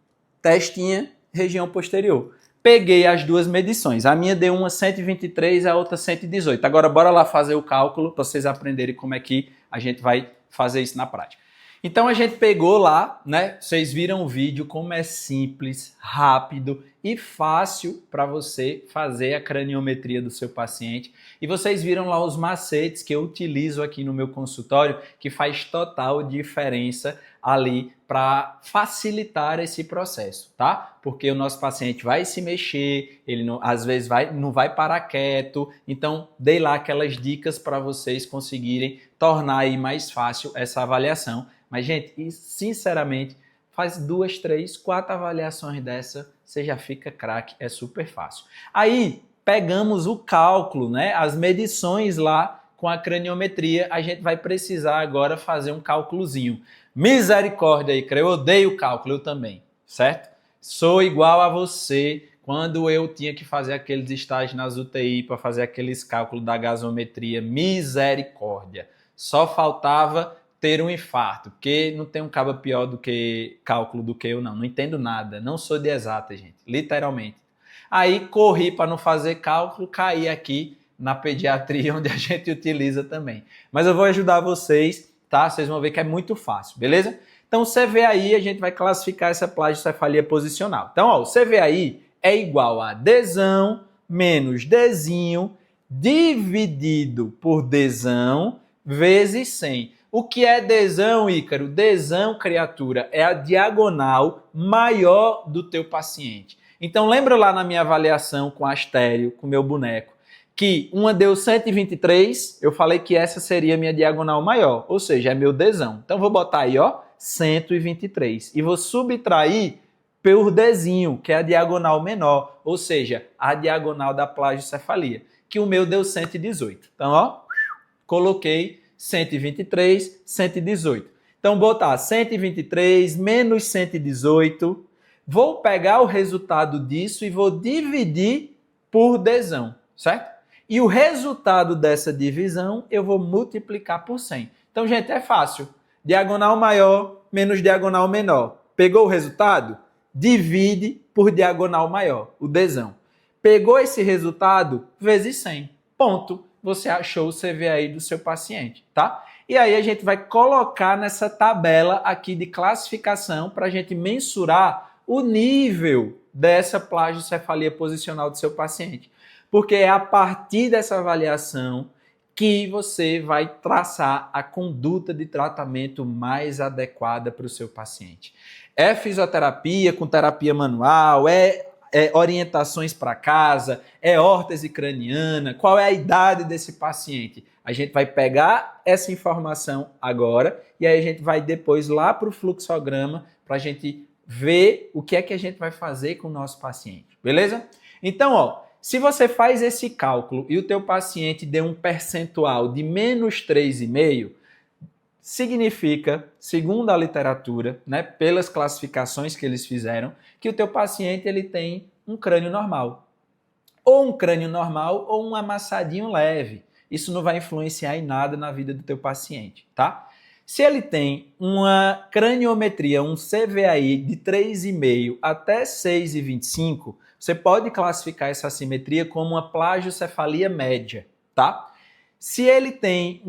testinha, região posterior. Peguei as duas medições. A minha deu uma 123, a outra 118. Agora, bora lá fazer o cálculo para vocês aprenderem como é que a gente vai fazer isso na prática. Então, a gente pegou lá, né? Vocês viram o vídeo, como é simples, rápido e fácil para você fazer a craniometria do seu paciente. E vocês viram lá os macetes que eu utilizo aqui no meu consultório, que faz total diferença ali para facilitar esse processo, tá? Porque o nosso paciente vai se mexer, ele não, às vezes não vai parar quieto. Então, dei lá aquelas dicas para vocês conseguirem tornar aí mais fácil essa avaliação. Mas, gente, sinceramente, faz 2, 3, 4 avaliações dessa, você já fica craque, é super fácil. Aí, pegamos o cálculo, né? As medições lá com a craniometria, a gente vai precisar agora fazer um cálculozinho. Misericórdia aí, eu odeio cálculo, eu também, certo? Sou igual a você quando eu tinha que fazer aqueles estágios nas UTI para fazer aqueles cálculos da gasometria, misericórdia. Só faltava ter um infarto, porque não tem um cabo pior do que cálculo do que eu, não entendo nada, não sou de exata, gente, literalmente. Aí corri para não fazer cálculo, caí aqui na pediatria, onde a gente utiliza também. Mas eu vou ajudar vocês, tá? Vocês vão ver que é muito fácil, beleza? Então, o CVAI, a gente vai classificar essa plagiocefalia posicional. Então, ó, o CVAI é igual a Dzão menos Dzinho dividido por Dzão vezes 100. O que é Dzão, Ícaro? Dzão, criatura, é a diagonal maior do teu paciente. Então, lembra lá na minha avaliação com a estéreo, com o meu boneco, que uma deu 123, eu falei que essa seria a minha diagonal maior, ou seja, é meu Dzão. Então, vou botar aí, ó, 123. E vou subtrair por Dzinho, que é a diagonal menor, ou seja, a diagonal da plagiocefalia, que o meu deu 118. Então, ó, coloquei 123, 118. Então, botar 123 menos 118, vou pegar o resultado disso e vou dividir por Dzão, certo? E o resultado dessa divisão eu vou multiplicar por 100. Então, gente, é fácil. Diagonal maior menos diagonal menor. Pegou o resultado? Divide por diagonal maior, o Dzão. Pegou esse resultado? Vezes 100. Ponto. Você achou o CVAI do seu paciente, tá? E aí a gente vai colocar nessa tabela aqui de classificação para a gente mensurar o nível dessa plagiocefalia posicional do seu paciente. Porque é a partir dessa avaliação que você vai traçar a conduta de tratamento mais adequada para o seu paciente. É fisioterapia com terapia manual, é orientações para casa, é órtese craniana, qual é a idade desse paciente? A gente vai pegar essa informação agora e aí a gente vai depois lá para o fluxograma para a gente ver o que é que a gente vai fazer com o nosso paciente, beleza? Então, ó, se você faz esse cálculo e o teu paciente deu um percentual de menos 3,5, significa, segundo a literatura, né, pelas classificações que eles fizeram, que o teu paciente ele tem um crânio normal. Ou um crânio normal ou um amassadinho leve. Isso não vai influenciar em nada na vida do teu paciente, tá? Se ele tem uma craniometria, um CVAI de 3,5 até 6,25, você pode classificar essa assimetria como uma plagiocefalia média, tá? Se ele tem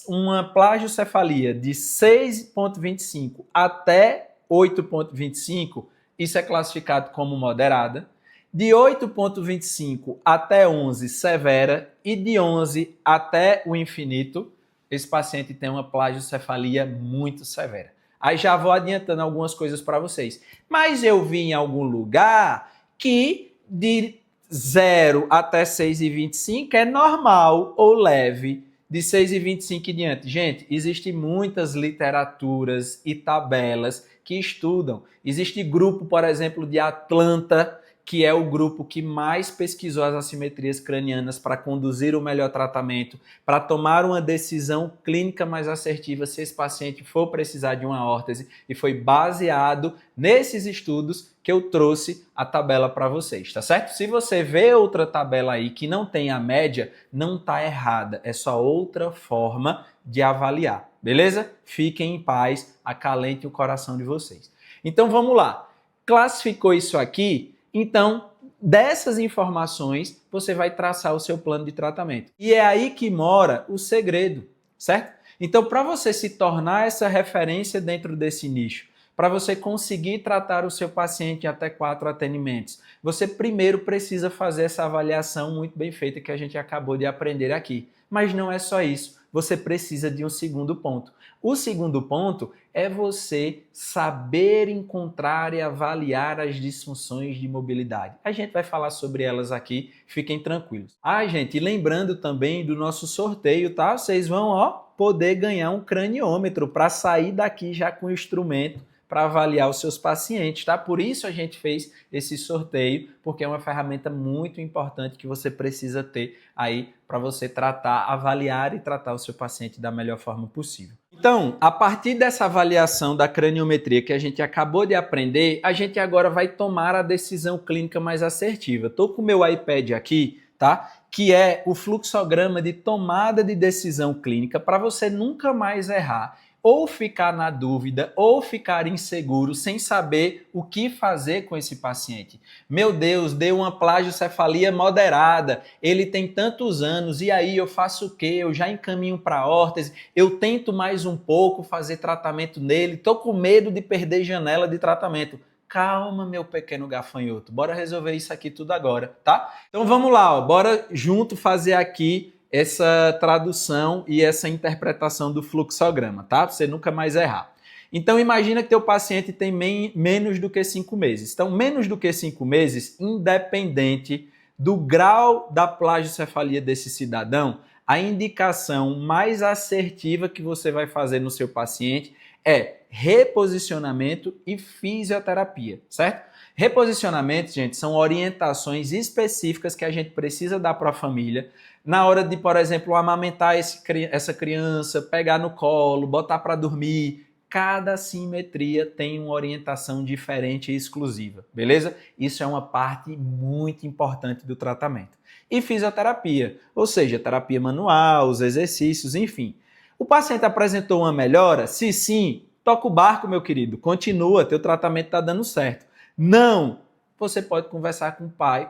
uma plagiocefalia de 6,25 até 8,25, isso é classificado como moderada. De 8,25 até 11, severa. E de 11 até o infinito, esse paciente tem uma plagiocefalia muito severa. Aí já vou adiantando algumas coisas para vocês. Mas eu vi em algum lugar que de 0 até 6,25 é normal ou leve. De 6,25 em diante. Gente, existem muitas literaturas e tabelas que estudam. Existe grupo, por exemplo, de Atlanta, que é o grupo que mais pesquisou as assimetrias cranianas para conduzir o melhor tratamento, para tomar uma decisão clínica mais assertiva se esse paciente for precisar de uma órtese, e foi baseado nesses estudos que eu trouxe a tabela para vocês, tá certo? Se você vê outra tabela aí que não tem a média, não está errada, é só outra forma de avaliar, beleza? Fiquem em paz, acalente o coração de vocês. Então vamos lá, classificou isso aqui? Então, dessas informações, você vai traçar o seu plano de tratamento. E é aí que mora o segredo, certo? Então, para você se tornar essa referência dentro desse nicho, para você conseguir tratar o seu paciente em até 4 atendimentos, você primeiro precisa fazer essa avaliação muito bem feita que a gente acabou de aprender aqui. Mas não é só isso, você precisa de um segundo ponto. O segundo ponto é você saber encontrar e avaliar as disfunções de mobilidade. A gente vai falar sobre elas aqui, fiquem tranquilos. Gente, lembrando também do nosso sorteio, tá? Vocês vão, poder ganhar um craniômetro para sair daqui já com o instrumento para avaliar os seus pacientes, tá? Por isso a gente fez esse sorteio, porque é uma ferramenta muito importante que você precisa ter aí para você tratar, avaliar e tratar o seu paciente da melhor forma possível. Então, a partir dessa avaliação da craniometria que a gente acabou de aprender, a gente agora vai tomar a decisão clínica mais assertiva. Estou com o meu iPad aqui, tá? Que é o fluxograma de tomada de decisão clínica para você nunca mais errar, ou ficar na dúvida, ou ficar inseguro, sem saber o que fazer com esse paciente. Meu Deus, deu uma plagiocefalia moderada, ele tem tantos anos, e aí eu faço o quê? Eu já encaminho para a órtese, eu tento mais um pouco fazer tratamento nele, estou com medo de perder janela de tratamento. Calma, meu pequeno gafanhoto, bora resolver isso aqui tudo agora, tá? Então vamos lá, bora junto fazer aqui essa tradução e essa interpretação do fluxograma, tá? Pra você nunca mais errar. Então imagina que teu paciente tem menos do que 5 meses. Então menos do que 5 meses, independente do grau da plagiocefalia desse cidadão, a indicação mais assertiva que você vai fazer no seu paciente é reposicionamento e fisioterapia, certo? Reposicionamento, gente, são orientações específicas que a gente precisa dar para a família na hora de, por exemplo, amamentar essa criança, pegar no colo, botar para dormir. Cada assimetria tem uma orientação diferente e exclusiva, beleza? Isso é uma parte muito importante do tratamento. E fisioterapia, ou seja, terapia manual, os exercícios, enfim. O paciente apresentou uma melhora? Se sim, toca o barco, meu querido, continua, teu tratamento está dando certo. Não, você pode conversar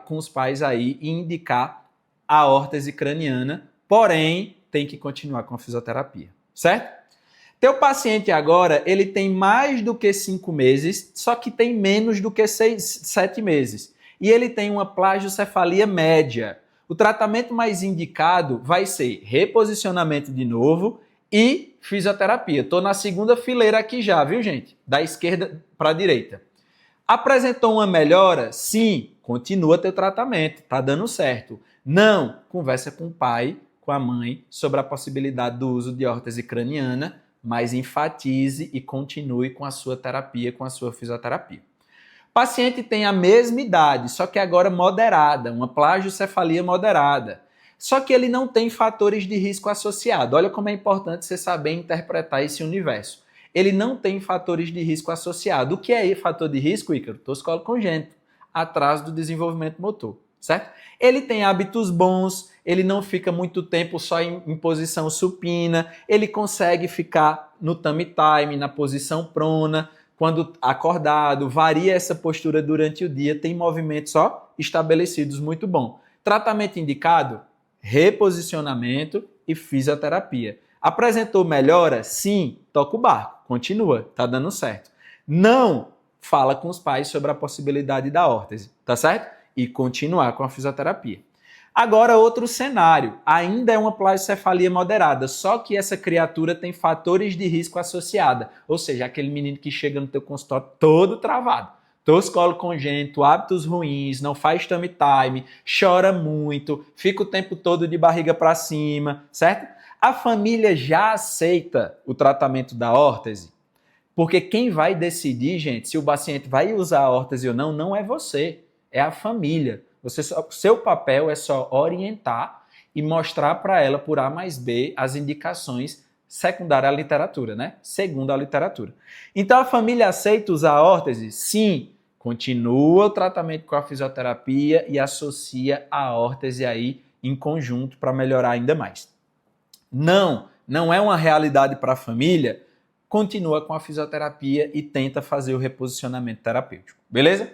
com os pais aí e indicar a órtese craniana, porém, tem que continuar com a fisioterapia, certo? Teu paciente agora, ele tem mais do que 5 meses, só que tem menos do que 7 meses. E ele tem uma plagiocefalia média. O tratamento mais indicado vai ser reposicionamento de novo e fisioterapia. Estou na segunda fileira aqui já, viu, gente? Da esquerda para a direita. Apresentou uma melhora? Sim, continua teu tratamento, tá dando certo. Não, conversa com o pai, com a mãe, sobre a possibilidade do uso de órtese craniana, mas enfatize e continue com a sua terapia, com a sua fisioterapia. O paciente tem a mesma idade, só que agora moderada, uma plagiocefalia moderada. Só que ele não tem fatores de risco associados. Olha como é importante você saber interpretar esse universo. Ele não tem fatores de risco associados. O que é fator de risco, Ícaro? Torcicolo congênito, atraso do desenvolvimento motor, certo? Ele tem hábitos bons, ele não fica muito tempo só em posição supina, ele consegue ficar no tummy time, na posição prona, quando acordado, varia essa postura durante o dia, tem movimentos estabelecidos muito bom. Tratamento indicado? Reposicionamento e fisioterapia. Apresentou melhora? Sim, toca o barco, continua, tá dando certo. Não, fala com os pais sobre a possibilidade da órtese, tá certo? E continuar com a fisioterapia. Agora, outro cenário, ainda é uma plagiocefalia moderada, só que essa criatura tem fatores de risco associada, ou seja, aquele menino que chega no teu consultório todo travado, torcicolo congênito, hábitos ruins, não faz tummy time, chora muito, fica o tempo todo de barriga para cima, certo? A família já aceita o tratamento da órtese, porque quem vai decidir, gente, se o paciente vai usar a órtese ou não, não é você, é a família. Seu papel é só orientar e mostrar para ela, por A mais B, as indicações secundárias à literatura, né? Segundo a literatura. Então, a família aceita usar a órtese? Sim. Continua o tratamento com a fisioterapia e associa a órtese aí em conjunto para melhorar ainda mais. Não é uma realidade para a família? Continua com a fisioterapia e tenta fazer o reposicionamento terapêutico. Beleza?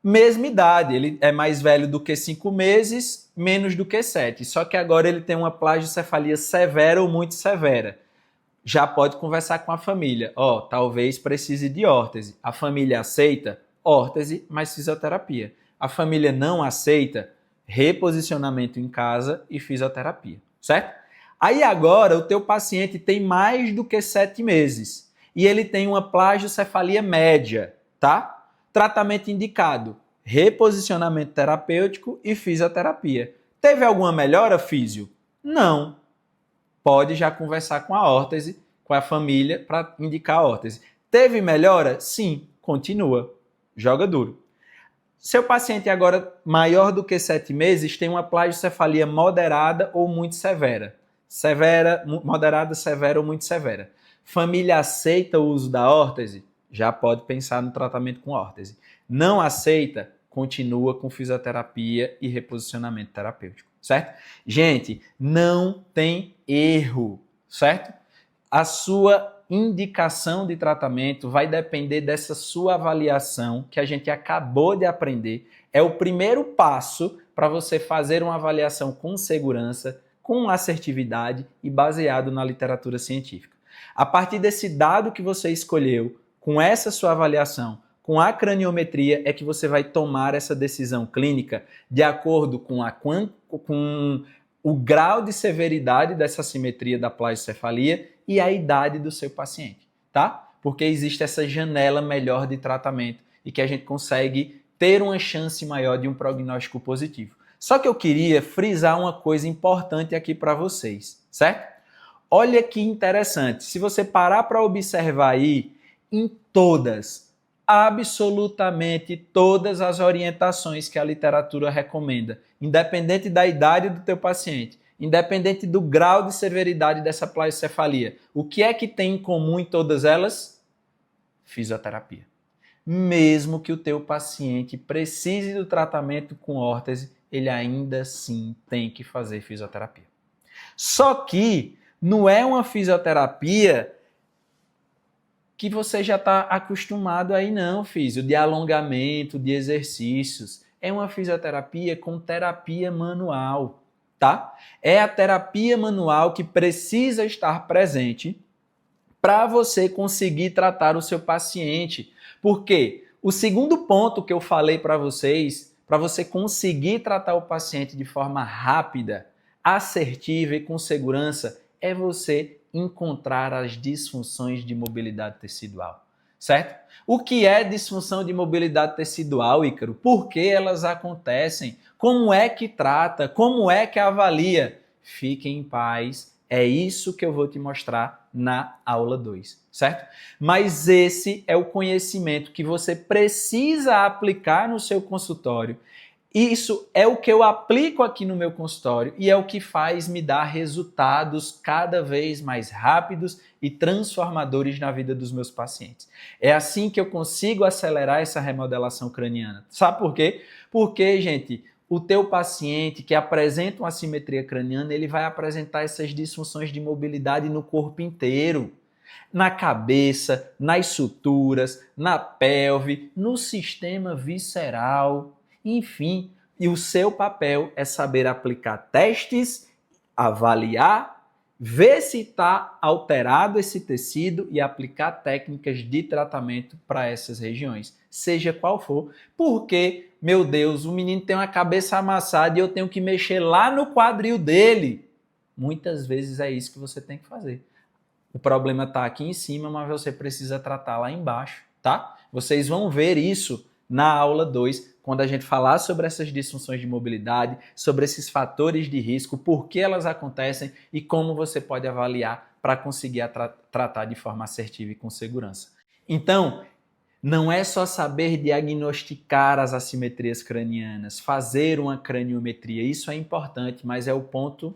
Mesma idade, ele é mais velho do que 5 meses, menos do que 7. Só que agora ele tem uma plagiocefalia severa ou muito severa. Já pode conversar com a família. Talvez precise de órtese. A família aceita? Órtese mais fisioterapia. A família não aceita? Reposicionamento em casa e fisioterapia. Certo? Aí agora o teu paciente tem mais do que 7 meses. E ele tem uma plagiocefalia média, tá? Tratamento indicado, reposicionamento terapêutico e fisioterapia. Teve alguma melhora, físio? Não. Pode já conversar com a órtese, com a família, para indicar a órtese. Teve melhora? Sim. Continua. Joga duro. Seu paciente agora maior do que 7 meses tem uma plagiocefalia moderada ou muito severa. Moderada, severa ou muito severa. Família aceita o uso da órtese? Já pode pensar no tratamento com órtese. Não aceita? Continua com fisioterapia e reposicionamento terapêutico, certo? Gente, não tem erro, certo? A sua indicação de tratamento vai depender dessa sua avaliação que a gente acabou de aprender. É o primeiro passo para você fazer uma avaliação com segurança, com assertividade e baseado na literatura científica. A partir desse dado que você escolheu, com essa sua avaliação, com a craniometria, é que você vai tomar essa decisão clínica de acordo com o grau de severidade dessa assimetria da plagiocefalia e a idade do seu paciente, tá? Porque existe essa janela melhor de tratamento e que a gente consegue ter uma chance maior de um prognóstico positivo. Só que eu queria frisar uma coisa importante aqui para vocês, certo? Olha que interessante, se você parar para observar aí, em absolutamente todas as orientações que a literatura recomenda, independente da idade do teu paciente, independente do grau de severidade dessa plagiocefalia, o que é que tem em comum em todas elas? Fisioterapia. Mesmo que o teu paciente precise do tratamento com órtese, ele ainda assim tem que fazer fisioterapia. Só que não é uma fisioterapia que você já está acostumado aí não, físio, de alongamento, de exercícios. É uma fisioterapia com terapia manual, tá? É a terapia manual que precisa estar presente para você conseguir tratar o seu paciente. Por quê? O segundo ponto que eu falei para vocês, para você conseguir tratar o paciente de forma rápida, assertiva e com segurança, é você encontrar as disfunções de mobilidade tecidual, certo? O que é disfunção de mobilidade tecidual, Ícaro? Por que elas acontecem? Como é que trata? Como é que avalia? Fiquem em paz, é isso que eu vou te mostrar na aula 2, certo? Mas esse é o conhecimento que você precisa aplicar no seu consultório. Isso é o que eu aplico aqui no meu consultório e é o que faz me dar resultados cada vez mais rápidos e transformadores na vida dos meus pacientes. É assim que eu consigo acelerar essa remodelação craniana. Sabe por quê? Porque, gente, o teu paciente que apresenta uma assimetria craniana, ele vai apresentar essas disfunções de mobilidade no corpo inteiro. Na cabeça, nas suturas, na pelve, no sistema visceral. Enfim, e o seu papel é saber aplicar testes avaliar, ver se está alterado esse tecido e aplicar técnicas de tratamento para essas regiões, seja qual for, porque, meu Deus, o menino tem uma cabeça amassada e eu tenho que mexer lá no quadril dele. Muitas vezes é isso que você tem que fazer. O problema está aqui em cima, mas você precisa tratar lá embaixo, tá? Vocês vão ver isso na aula 2, quando a gente falar sobre essas disfunções de mobilidade, sobre esses fatores de risco, por que elas acontecem e como você pode avaliar para conseguir tratar de forma assertiva e com segurança. Então, não é só saber diagnosticar as assimetrias cranianas, fazer uma craniometria, isso é importante, mas é o ponto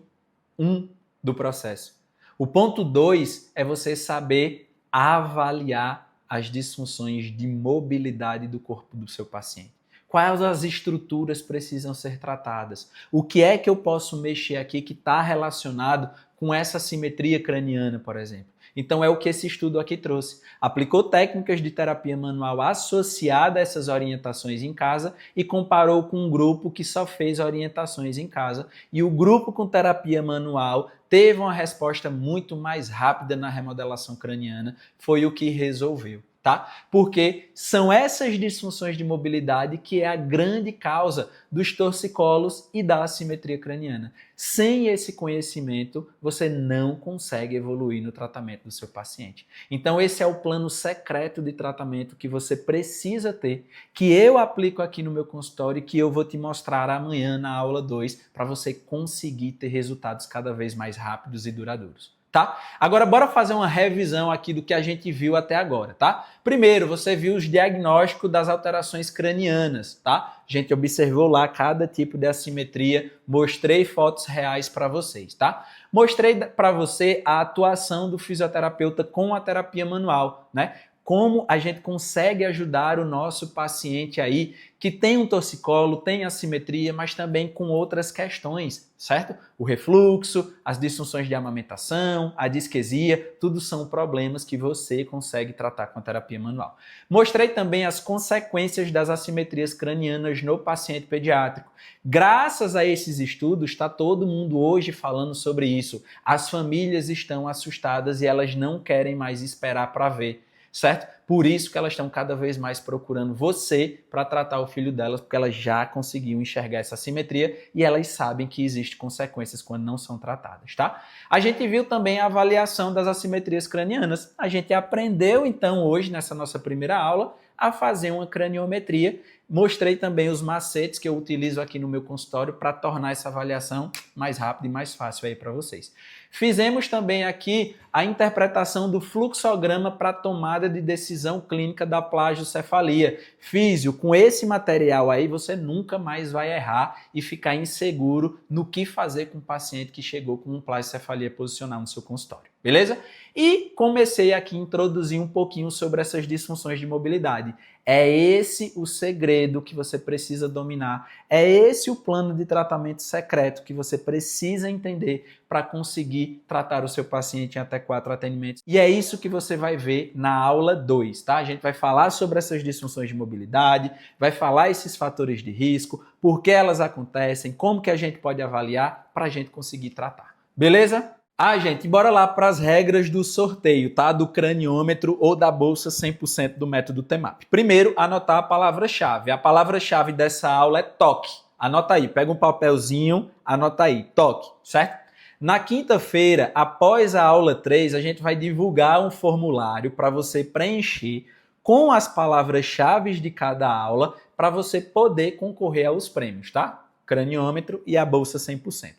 1 do processo. O ponto 2 é você saber avaliar as disfunções de mobilidade do corpo do seu paciente. Quais as estruturas precisam ser tratadas? O que é que eu posso mexer aqui que está relacionado com essa assimetria craniana, por exemplo? Então é o que esse estudo aqui trouxe. Aplicou técnicas de terapia manual associada a essas orientações em casa e comparou com um grupo que só fez orientações em casa. E o grupo com terapia manual teve uma resposta muito mais rápida na remodelação craniana, foi o que resolveu. Tá? Porque são essas disfunções de mobilidade que é a grande causa dos torcicolos e da assimetria craniana. Sem esse conhecimento, você não consegue evoluir no tratamento do seu paciente. Então esse é o plano secreto de tratamento que você precisa ter, que eu aplico aqui no meu consultório e que eu vou te mostrar amanhã na aula 2 para você conseguir ter resultados cada vez mais rápidos e duradouros. Tá? Agora bora fazer uma revisão aqui do que a gente viu até agora, tá? Primeiro, você viu os diagnósticos das alterações cranianas, tá? A gente observou lá cada tipo de assimetria, mostrei fotos reais para vocês, tá? Mostrei para você a atuação do fisioterapeuta com a terapia manual, né? Como a gente consegue ajudar o nosso paciente aí que tem um torcicolo, tem assimetria, mas também com outras questões, certo? O refluxo, as disfunções de amamentação, a disquesia, tudo são problemas que você consegue tratar com a terapia manual. Mostrei também as consequências das assimetrias cranianas no paciente pediátrico. Graças a esses estudos, está todo mundo hoje falando sobre isso. As famílias estão assustadas e elas não querem mais esperar para ver. Certo? Por isso que elas estão cada vez mais procurando você para tratar o filho delas, porque elas já conseguiram enxergar essa assimetria e elas sabem que existem consequências quando não são tratadas, tá? A gente viu também a avaliação das assimetrias cranianas. A gente aprendeu então hoje, nessa nossa primeira aula, a fazer uma craniometria. Mostrei também os macetes que eu utilizo aqui no meu consultório para tornar essa avaliação mais rápida e mais fácil aí para vocês. Fizemos também aqui a interpretação do fluxograma para tomada de decisão clínica da plagiocefalia. Físio, com esse material aí você nunca mais vai errar e ficar inseguro no que fazer com o paciente que chegou com uma plagiocefalia posicional no seu consultório. Beleza? E comecei aqui a introduzir um pouquinho sobre essas disfunções de mobilidade. É esse o segredo que você precisa dominar. É esse o plano de tratamento secreto que você precisa entender para conseguir tratar o seu paciente em até 4 atendimentos. E é isso que você vai ver na aula 2, tá? A gente vai falar sobre essas disfunções de mobilidade, vai falar esses fatores de risco, por que elas acontecem, como que a gente pode avaliar para a gente conseguir tratar. Beleza? Gente, bora lá para as regras do sorteio, tá? Do craniômetro ou da bolsa 100% do método TEMAP. Primeiro, anotar a palavra-chave. A palavra-chave dessa aula é toque. Anota aí, pega um papelzinho, anota aí, toque, certo? Na quinta-feira, após a aula 3, a gente vai divulgar um formulário para você preencher com as palavras-chave de cada aula para você poder concorrer aos prêmios, tá? Craniômetro e a bolsa 100%.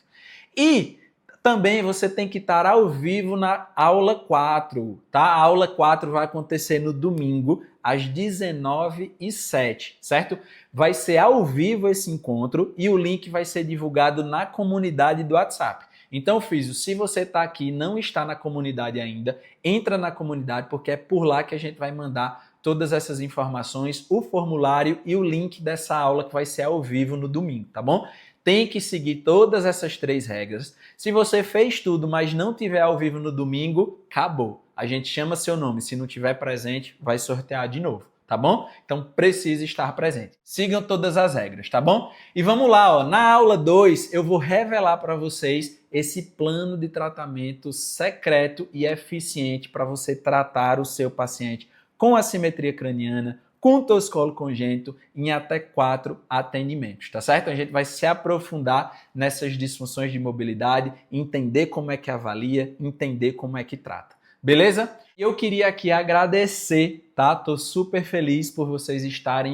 E também você tem que estar ao vivo na aula 4, tá? A aula 4 vai acontecer no domingo, às 19h07, certo? Vai ser ao vivo esse encontro e o link vai ser divulgado na comunidade do WhatsApp. Então, Físio, se você está aqui e não está na comunidade ainda, entra na comunidade, porque é por lá que a gente vai mandar todas essas informações, o formulário e o link dessa aula que vai ser ao vivo no domingo, tá bom? Tem que seguir todas essas 3 regras. Se você fez tudo, mas não tiver ao vivo no domingo, acabou. A gente chama seu nome. Se não tiver presente, vai sortear de novo, tá bom? Então precisa estar presente. Sigam todas as regras, tá bom? E vamos lá, ó. Na aula 2 eu vou revelar para vocês esse plano de tratamento secreto e eficiente para você tratar o seu paciente com assimetria craniana, com torcicolo congênito, em até 4 atendimentos, tá certo? A gente vai se aprofundar nessas disfunções de mobilidade, entender como é que avalia, entender como é que trata. Beleza? Eu queria aqui agradecer, tá? Tô super feliz por vocês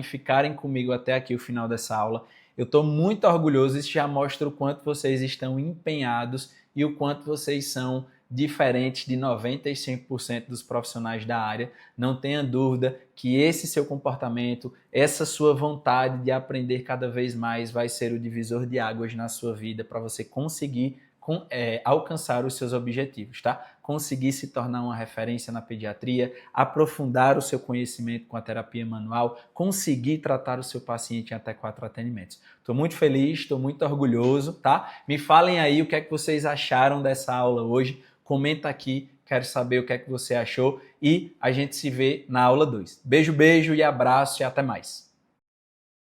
ficarem comigo até aqui o final dessa aula. Eu tô muito orgulhoso, isso já mostra o quanto vocês estão empenhados e o quanto vocês são diferentes de 95% dos profissionais da área. Não tenha dúvida que esse seu comportamento, essa sua vontade de aprender cada vez mais vai ser o divisor de águas na sua vida para você conseguir alcançar os seus objetivos, tá? Conseguir se tornar uma referência na pediatria, aprofundar o seu conhecimento com a terapia manual, conseguir tratar o seu paciente em até 4 atendimentos. Estou muito feliz, estou muito orgulhoso, tá? Me falem aí o que é que vocês acharam dessa aula hoje. Comenta aqui, quero saber o que é que você achou e a gente se vê na aula 2. Beijo, beijo e abraço e até mais.